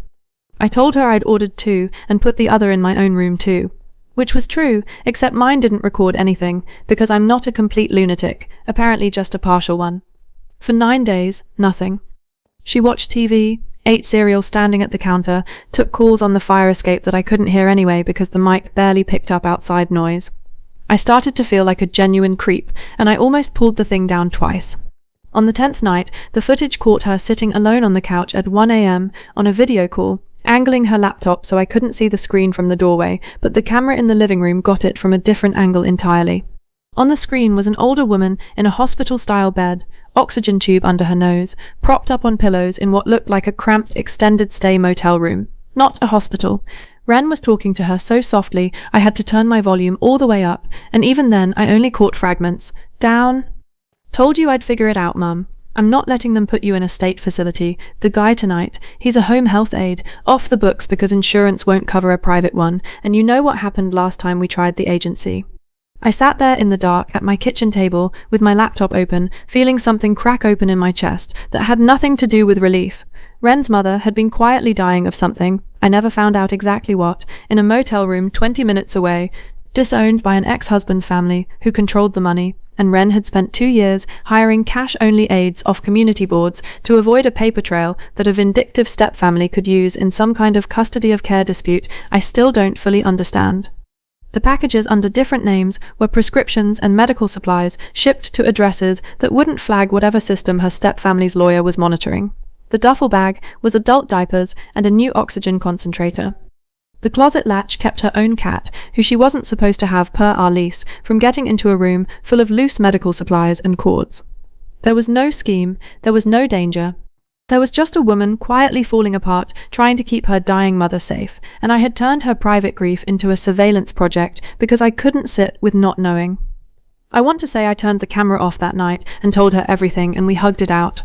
I told her I'd ordered 2 and put the other in my own room too. Which was true, except mine didn't record anything, because I'm not a complete lunatic, apparently just a partial one. For 9 days, nothing. She watched TV, ate cereal standing at the counter, took calls on the fire escape that I couldn't hear anyway because the mic barely picked up outside noise. I started to feel like a genuine creep, and I almost pulled the thing down twice. On the 10th night, the footage caught her sitting alone on the couch at 1 a.m. on a video call, angling her laptop so I couldn't see the screen from the doorway, but the camera in the living room got it from a different angle entirely. On the screen was an older woman in a hospital-style bed, oxygen tube under her nose, propped up on pillows in what looked like a cramped extended-stay motel room. Not a hospital. Ren was talking to her so softly I had to turn my volume all the way up, and even then I only caught fragments. Down. Told you I'd figure it out, Mum. I'm not letting them put you in a state facility. The guy tonight, he's a home health aide, off the books because insurance won't cover a private one, and you know what happened last time we tried the agency. I sat there in the dark at my kitchen table with my laptop open, feeling something crack open in my chest that had nothing to do with relief. Ren's mother had been quietly dying of something, I never found out exactly what, in a motel room 20 minutes away, disowned by an ex-husband's family who controlled the money, and Ren had spent 2 years hiring cash-only aides off community boards to avoid a paper trail that a vindictive stepfamily could use in some kind of custody of care dispute I still don't fully understand. The packages under different names were prescriptions and medical supplies shipped to addresses that wouldn't flag whatever system her stepfamily's lawyer was monitoring. The duffel bag was adult diapers and a new oxygen concentrator. The closet latch kept her own cat, who she wasn't supposed to have per our lease, from getting into a room full of loose medical supplies and cords. There was no scheme, there was no danger. There was just a woman quietly falling apart, trying to keep her dying mother safe, and I had turned her private grief into a surveillance project because I couldn't sit with not knowing. I want to say I turned the camera off that night and told her everything, and we hugged it out.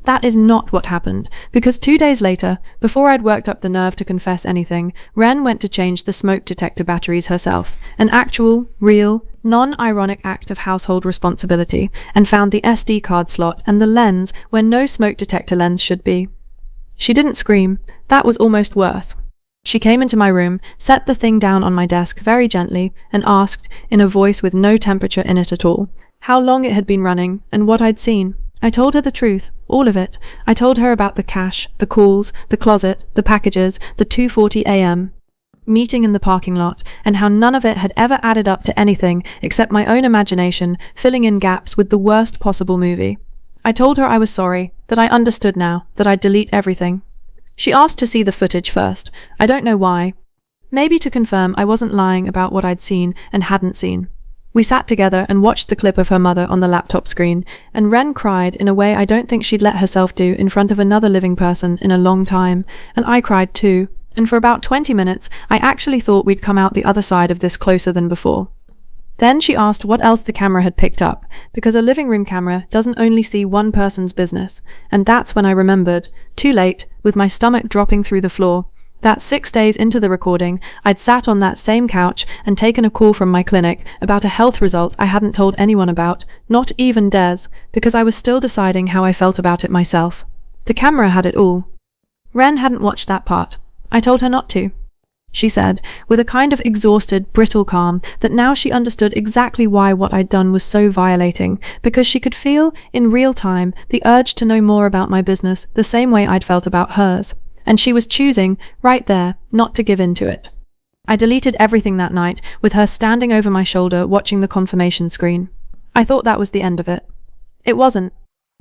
That is not what happened, because 2 days later, before I'd worked up the nerve to confess anything, Ren went to change the smoke detector batteries herself, an actual, real, non-ironic act of household responsibility, and found the SD card slot and the lens where no smoke detector lens should be. She didn't scream. That was almost worse. She came into my room, set the thing down on my desk very gently, and asked, in a voice with no temperature in it at all, how long it had been running and what I'd seen. I told her the truth, all of it. I told her about the cash, the calls, the closet, the packages, the 2:40 a.m. meeting in the parking lot, and how none of it had ever added up to anything except my own imagination filling in gaps with the worst possible movie. I told her I was sorry, that I understood now, that I'd delete everything. She asked to see the footage first. I don't know why. Maybe to confirm I wasn't lying about what I'd seen and hadn't seen. We sat together and watched the clip of her mother on the laptop screen, and Ren cried in a way I don't think she'd let herself do in front of another living person in a long time, and I cried too, and for about 20 minutes I actually thought we'd come out the other side of this closer than before. Then she asked what else the camera had picked up, because a living room camera doesn't only see one person's business, and that's when I remembered, too late, with my stomach dropping through the floor, that 6 days into the recording, I'd sat on that same couch and taken a call from my clinic about a health result I hadn't told anyone about, not even Des, because I was still deciding how I felt about it myself. The camera had it all. Ren hadn't watched that part. I told her not to. She said, with a kind of exhausted, brittle calm, that now she understood exactly why what I'd done was so violating, because she could feel, in real time, the urge to know more about my business the same way I'd felt about hers. And she was choosing, right there, not to give in to it. I deleted everything that night, with her standing over my shoulder watching the confirmation screen. I thought that was the end of it. It wasn't.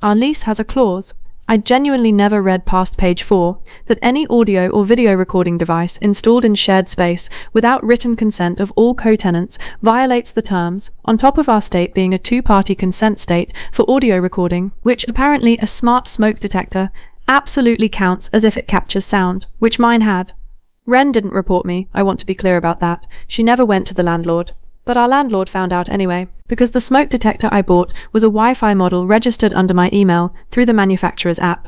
Our lease has a clause. I genuinely never read past page 4, that any audio or video recording device installed in shared space without written consent of all co-tenants violates the terms, on top of our state being a 2-party consent state for audio recording, which apparently a smart smoke detector absolutely counts as if it captures sound, which mine had. Ren didn't report me, I want to be clear about that. She never went to the landlord. But our landlord found out anyway, because the smoke detector I bought was a Wi-Fi model registered under my email through the manufacturer's app.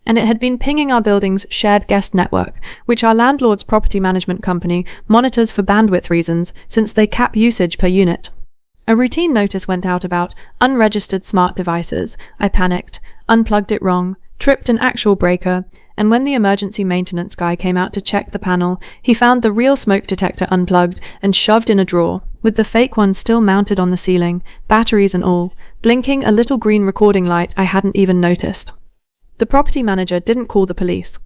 And it had been pinging our building's shared guest network, which our landlord's property management company monitors for bandwidth reasons since they cap usage per unit. A routine notice went out about unregistered smart devices. I panicked, unplugged it wrong, tripped an actual breaker, and when the emergency maintenance guy came out to check the panel, he found the real smoke detector unplugged and shoved in a drawer, with the fake one still mounted on the ceiling, batteries and all, blinking a little green recording light I hadn't even noticed. The property manager didn't call the police.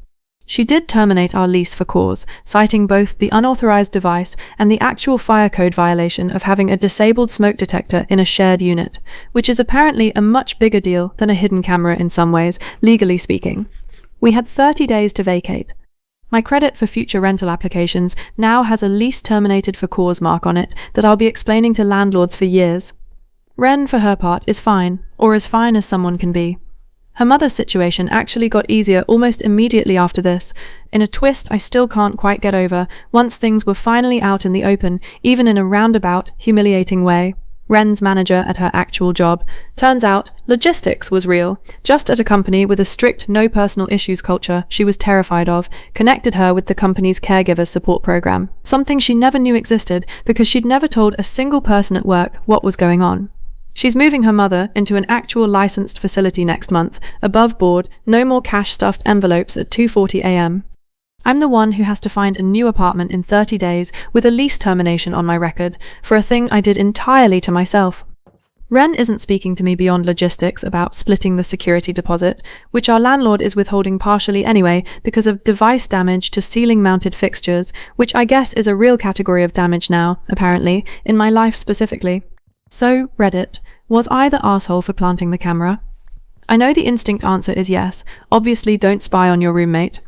She did terminate our lease for cause, citing both the unauthorized device and the actual fire code violation of having a disabled smoke detector in a shared unit, which is apparently a much bigger deal than a hidden camera in some ways, legally speaking. We had 30 days to vacate. My credit for future rental applications now has a lease terminated for cause mark on it that I'll be explaining to landlords for years. Ren, for her part, is fine, or as fine as someone can be. Her mother's situation actually got easier almost immediately after this, in a twist I still can't quite get over once things were finally out in the open, even in a roundabout, humiliating way. Ren's manager at her actual job. Turns out, logistics was real. Just at a company with a strict no personal issues culture she was terrified of, connected her with the company's caregiver support program. Something she never knew existed because she'd never told a single person at work what was going on. She's moving her mother into an actual licensed facility next month, above board, no more cash-stuffed envelopes at 2:40 a.m. I'm the one who has to find a new apartment in 30 days with a lease termination on my record for a thing I did entirely to myself. Ren isn't speaking to me beyond logistics about splitting the security deposit, which our landlord is withholding partially anyway because of device damage to ceiling-mounted fixtures, which I guess is a real category of damage now, apparently, in my life specifically. So, Reddit, was I the asshole for planting the camera? I know the instinct answer is yes, obviously don't spy on your roommate.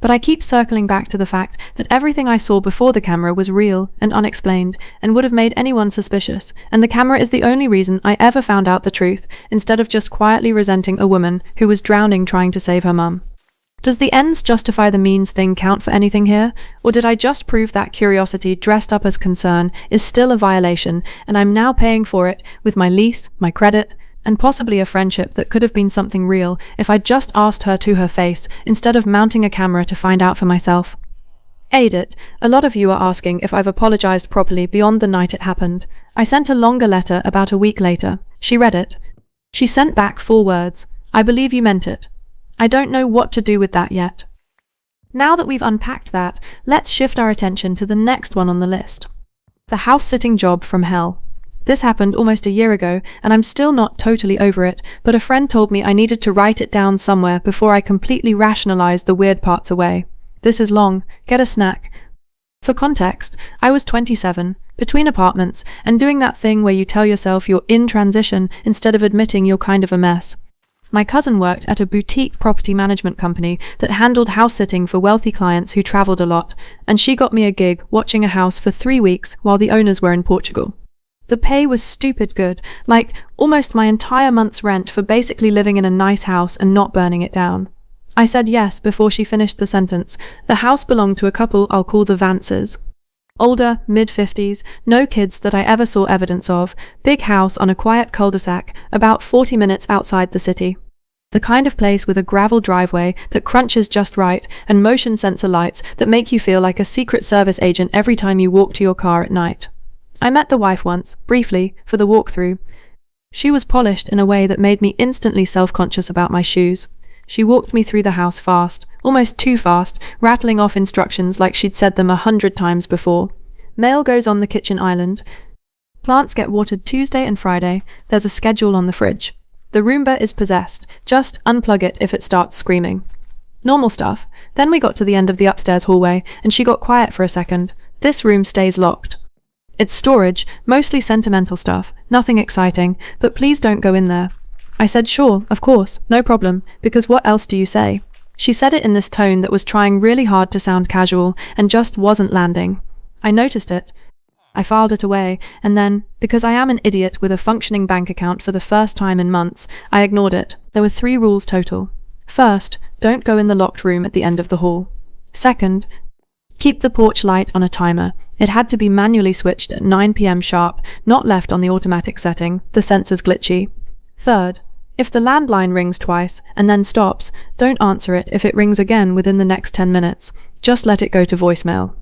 But I keep circling back to the fact that everything I saw before the camera was real and unexplained and would have made anyone suspicious, and the camera is the only reason I ever found out the truth, instead of just quietly resenting a woman who was drowning trying to save her mum. Does the ends justify the means thing count for anything here, or did I just prove that curiosity dressed up as concern is still a violation, and I'm now paying for it with my lease, my credit, and possibly a friendship that could have been something real if I'd just asked her to her face instead of mounting a camera to find out for myself? Aid it. A lot of you are asking if I've apologized properly beyond the night it happened. I sent a longer letter about a week later. She read it. She sent back 4 words. I believe you meant it. I don't know what to do with that yet. Now that we've unpacked that, let's shift our attention to the next one on the list. The house-sitting job from hell. This happened almost a year ago, and I'm still not totally over it, but a friend told me I needed to write it down somewhere before I completely rationalized the weird parts away. This is long. Get a snack. For context, I was 27, between apartments, and doing that thing where you tell yourself you're in transition instead of admitting you're kind of a mess. My cousin worked at a boutique property management company that handled house-sitting for wealthy clients who traveled a lot, and she got me a gig watching a house for 3 weeks while the owners were in Portugal. The pay was stupid good, like almost my entire month's rent for basically living in a nice house and not burning it down. I said yes before she finished the sentence. The house belonged to a couple I'll call the Vances. Older, mid-50s, no kids that I ever saw evidence of, big house on a quiet cul-de-sac, about 40 minutes outside the city. The kind of place with a gravel driveway that crunches just right and motion sensor lights that make you feel like a Secret Service agent every time you walk to your car at night. I met the wife once, briefly, for the walkthrough. She was polished in a way that made me instantly self-conscious about my shoes. She walked me through the house fast, almost too fast, rattling off instructions like she'd said them 100 times before. Mail goes on the kitchen island. Plants get watered Tuesday and Friday. There's a schedule on the fridge. The Roomba is possessed. Just unplug it if it starts screaming. Normal stuff. Then we got to the end of the upstairs hallway, and she got quiet for a second. This room stays locked. It's storage, mostly sentimental stuff, nothing exciting, but please don't go in there. I said sure, of course, no problem, because what else do you say? She said it in this tone that was trying really hard to sound casual and just wasn't landing. I noticed it. I filed it away, and then, because I am an idiot with a functioning bank account for the first time in months, I ignored it. There were 3 rules total. First, don't go in the locked room at the end of the hall. Second, keep the porch light on a timer. It had to be manually switched at 9 p.m. sharp, not left on the automatic setting, the sensor's glitchy. Third, if the landline rings twice and then stops, don't answer it if it rings again within the next 10 minutes. Just let it go to voicemail.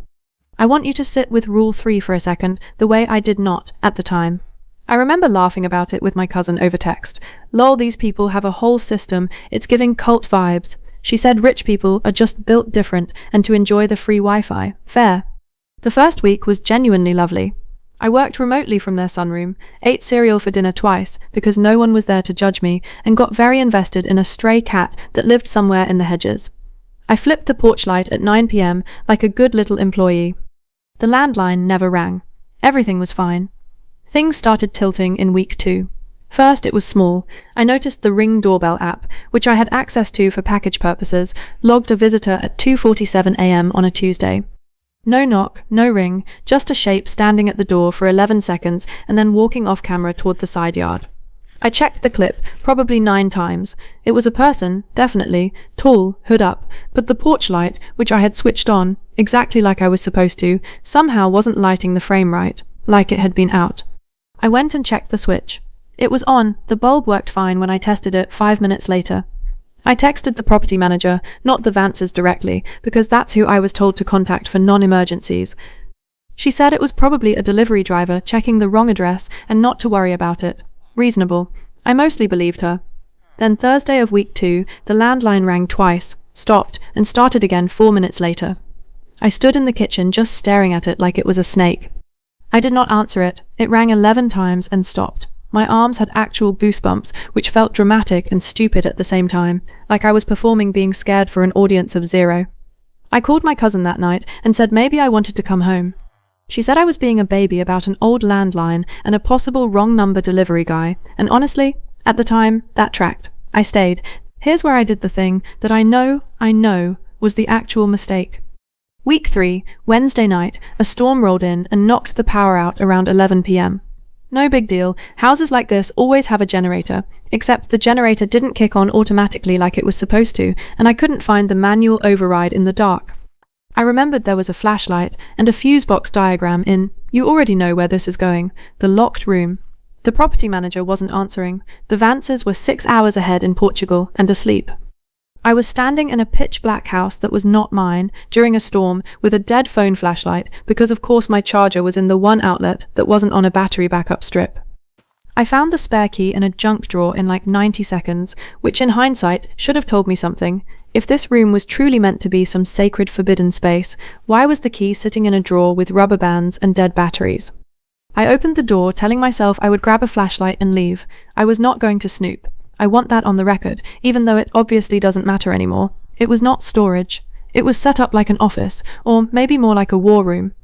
I want you to sit with Rule 3 for a second, the way I did not at the time. I remember laughing about it with my cousin over text. Lol, these people have a whole system, it's giving cult vibes. She said rich people are just built different and to enjoy the free Wi-Fi. Fair. The first week was genuinely lovely. I worked remotely from their sunroom, ate cereal for dinner twice because no one was there to judge me, and got very invested in a stray cat that lived somewhere in the hedges. I flipped the porch light at 9 p.m. like a good little employee. The landline never rang. Everything was fine. Things started tilting in week 2. First, it was small. I noticed the Ring doorbell app, which I had access to for package purposes, logged a visitor at 2:47 a.m. on a Tuesday. No knock, no ring, just a shape standing at the door for 11 seconds and then walking off camera toward the side yard. I checked the clip, probably 9 times. It was a person, definitely, tall, hood up, but the porch light, which I had switched on, exactly like I was supposed to, somehow wasn't lighting the frame right, like it had been out. I went and checked the switch. It was on. The bulb worked fine when I tested it 5 minutes later. I texted the property manager, not the Vances directly, because that's who I was told to contact for non-emergencies. She said it was probably a delivery driver checking the wrong address and not to worry about it. Reasonable. I mostly believed her. Then Thursday of week 2, the landline rang twice, stopped, and started again 4 minutes later. I stood in the kitchen just staring at it like it was a snake. I did not answer it. It rang 11 times and stopped. My arms had actual goosebumps, which felt dramatic and stupid at the same time, like I was performing being scared for an audience of 0. I called my cousin that night and said maybe I wanted to come home. She said I was being a baby about an old landline and a possible wrong number delivery guy, and honestly, at the time, that tracked. I stayed. Here's where I did the thing that I know was the actual mistake. Week 3, Wednesday night, a storm rolled in and knocked the power out around 11 p.m. No big deal. Houses like this always have a generator, except the generator didn't kick on automatically like it was supposed to, and I couldn't find the manual override in the dark. I remembered there was a flashlight and a fuse box diagram in, you already know where this is going, the locked room. The property manager wasn't answering. The Vances were 6 hours ahead in Portugal and asleep. I was standing in a pitch-black house that was not mine during a storm with a dead phone flashlight because of course my charger was in the one outlet that wasn't on a battery backup strip. I found the spare key in a junk drawer in like 90 seconds, which in hindsight should have told me something. If this room was truly meant to be some sacred forbidden space, why was the key sitting in a drawer with rubber bands and dead batteries? I opened the door, telling myself I would grab a flashlight and leave. I was not going to snoop. I want that on the record, even though it obviously doesn't matter anymore. It was not storage. It was set up like an office, or maybe more like a war room.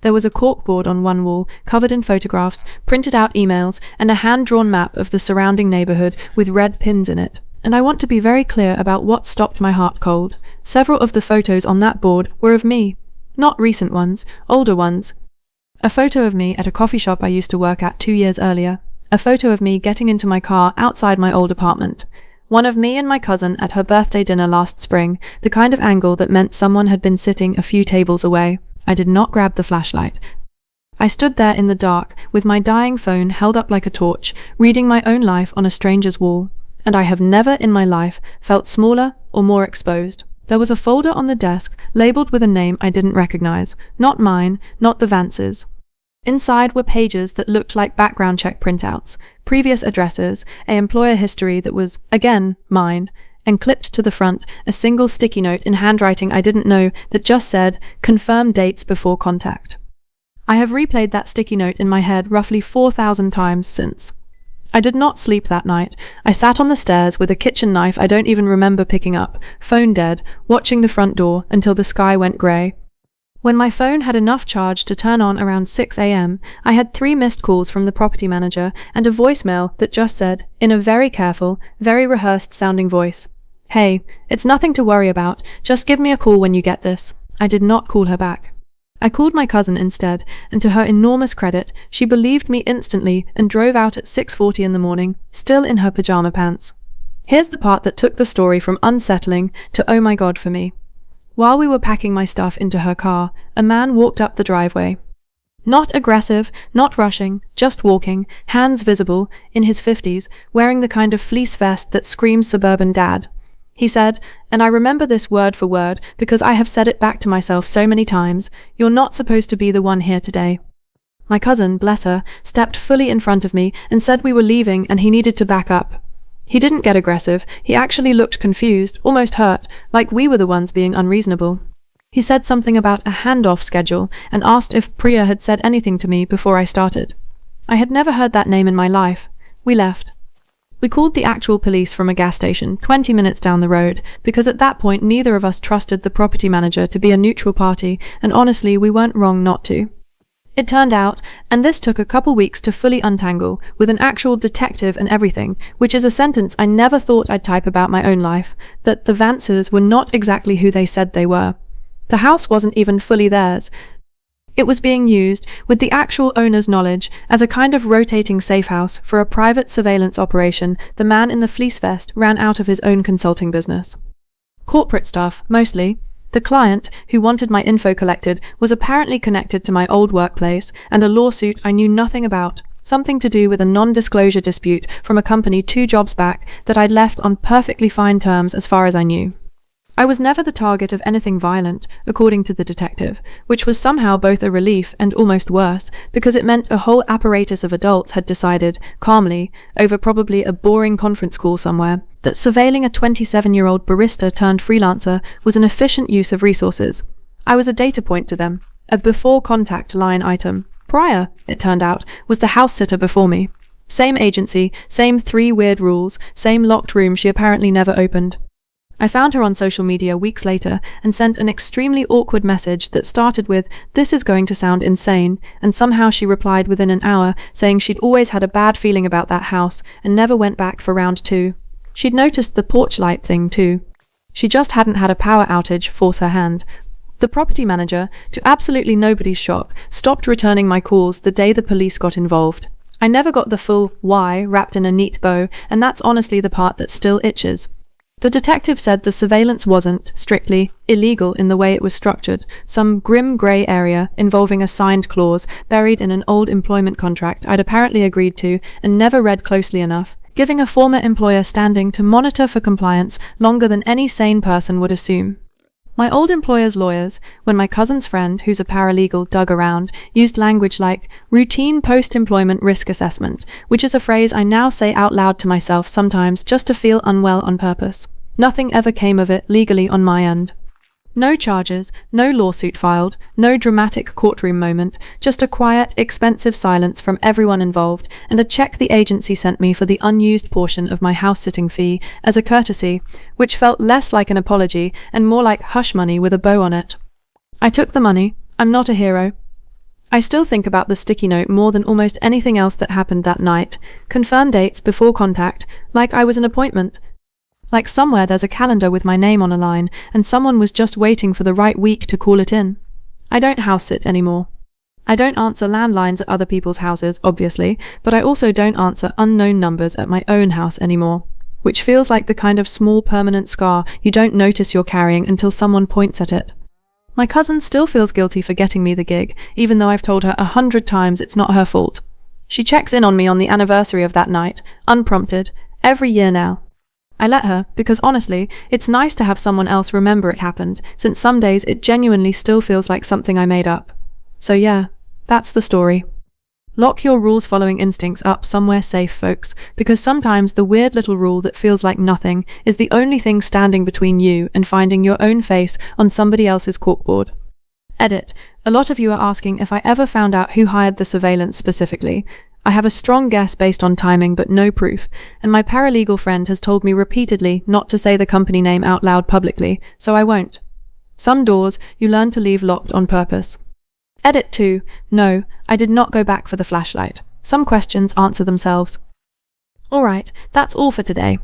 There was a corkboard on one wall, covered in photographs, printed out emails, and a hand-drawn map of the surrounding neighborhood with red pins in it. And I want to be very clear about what stopped my heart cold. Several of the photos on that board were of me. Not recent ones, older ones. A photo of me at a coffee shop I used to work at 2 years earlier. A photo of me getting into my car outside my old apartment. One of me and my cousin at her birthday dinner last spring, the kind of angle that meant someone had been sitting a few tables away. I did not grab the flashlight. I stood there in the dark, with my dying phone held up like a torch, reading my own life on a stranger's wall. And I have never in my life felt smaller or more exposed. There was a folder on the desk labeled with a name I didn't recognize. Not mine, not the Vances. Inside were pages that looked like background check printouts, previous addresses, an employer history that was, again, mine, and clipped to the front a single sticky note in handwriting I didn't know that just said, confirm dates before contact. I have replayed that sticky note in my head roughly 4,000 times since. I did not sleep that night. I sat on the stairs with a kitchen knife I don't even remember picking up, phone dead, watching the front door until the sky went grey. When my phone had enough charge to turn on around 6 a.m., I had 3 missed calls from the property manager and a voicemail that just said, in a very careful, very rehearsed-sounding voice, "Hey, it's nothing to worry about. Just give me a call when you get this." I did not call her back. I called my cousin instead, and to her enormous credit, she believed me instantly and drove out at 6:40 in the morning, still in her pajama pants. Here's the part that took the story from unsettling to oh my god for me. While we were packing my stuff into her car, a man walked up the driveway. Not aggressive, not rushing, just walking, hands visible, in his 50s, wearing the kind of fleece vest that screams suburban dad. He said, and I remember this word for word because I have said it back to myself so many times, "You're not supposed to be the one here today." My cousin, bless her, stepped fully in front of me and said we were leaving and he needed to back up. He didn't get aggressive. He actually looked confused, almost hurt, like we were the ones being unreasonable. He said something about a handoff schedule and asked if Priya had said anything to me before I started. I had never heard that name in my life. We left. We called the actual police from a gas station 20 minutes down the road because at that point neither of us trusted the property manager to be a neutral party, and honestly we weren't wrong not to. It turned out, and this took a couple weeks to fully untangle, with an actual detective and everything, which is a sentence I never thought I'd type about my own life, that the Vances were not exactly who they said they were. The house wasn't even fully theirs. It was being used, with the actual owner's knowledge, as a kind of rotating safe house for a private surveillance operation the man in the fleece vest ran out of his own consulting business. Corporate stuff, mostly. The client, who wanted my info collected, was apparently connected to my old workplace and a lawsuit I knew nothing about. Something to do with a non-disclosure dispute from a company 2 jobs back that I'd left on perfectly fine terms as far as I knew. I was never the target of anything violent, according to the detective, which was somehow both a relief and almost worse, because it meant a whole apparatus of adults had decided, calmly, over probably a boring conference call somewhere, that surveilling a 27-year-old barista turned freelancer was an efficient use of resources. I was a data point to them, a before-contact line item. Prior, it turned out, was the house sitter before me. Same agency, same 3 weird rules, same locked room she apparently never opened. I found her on social media weeks later and sent an extremely awkward message that started with, "This is going to sound insane," and somehow she replied within an hour saying she'd always had a bad feeling about that house and never went back for round 2. She'd noticed the porch light thing too. She just hadn't had a power outage force her hand. The property manager, to absolutely nobody's shock, stopped returning my calls the day the police got involved. I never got the full why wrapped in a neat bow, and that's honestly the part that still itches. The detective said the surveillance wasn't, strictly, illegal in the way it was structured, some grim grey area involving a signed clause buried in an old employment contract I'd apparently agreed to and never read closely enough, giving a former employer standing to monitor for compliance longer than any sane person would assume. My old employer's lawyers, when my cousin's friend, who's a paralegal, dug around, used language like routine post-employment risk assessment, which is a phrase I now say out loud to myself sometimes just to feel unwell on purpose. Nothing ever came of it legally on my end. No charges, no lawsuit filed, no dramatic courtroom moment, just a quiet, expensive silence from everyone involved, and a check the agency sent me for the unused portion of my house-sitting fee as a courtesy, which felt less like an apology and more like hush money with a bow on it. I took the money. I'm not a hero. I still think about the sticky note more than almost anything else that happened that night. Confirm dates before contact, like I was an appointment. Like somewhere there's a calendar with my name on a line, and someone was just waiting for the right week to call it in. I don't house sit anymore. I don't answer landlines at other people's houses, obviously, but I also don't answer unknown numbers at my own house anymore, which feels like the kind of small permanent scar you don't notice you're carrying until someone points at it. My cousin still feels guilty for getting me the gig, even though I've told her 100 times it's not her fault. She checks in on me on the anniversary of that night, unprompted, every year now. I let her, because honestly, it's nice to have someone else remember it happened, since some days it genuinely still feels like something I made up. So yeah, that's the story. Lock your rules-following instincts up somewhere safe, folks, because sometimes the weird little rule that feels like nothing is the only thing standing between you and finding your own face on somebody else's corkboard. Edit. A lot of you are asking if I ever found out who hired the surveillance specifically. I have a strong guess based on timing but no proof, and my paralegal friend has told me repeatedly not to say the company name out loud publicly, so I won't. Some doors you learn to leave locked on purpose. Edit 2. No, I did not go back for the flashlight. Some questions answer themselves. Alright, that's all for today.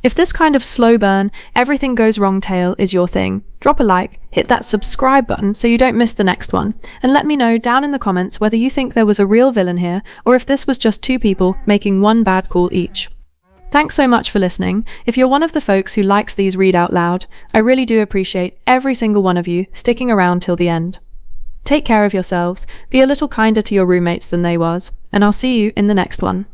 If this kind of slow burn, everything goes wrong tale is your thing, drop a like, hit that subscribe button so you don't miss the next one, and let me know down in the comments whether you think there was a real villain here or if this was just 2 people making one bad call each. Thanks so much for listening. If you're one of the folks who likes these read out loud, I really do appreciate every single one of you sticking around till the end. Take care of yourselves, be a little kinder to your roommates than they was, and I'll see you in the next one.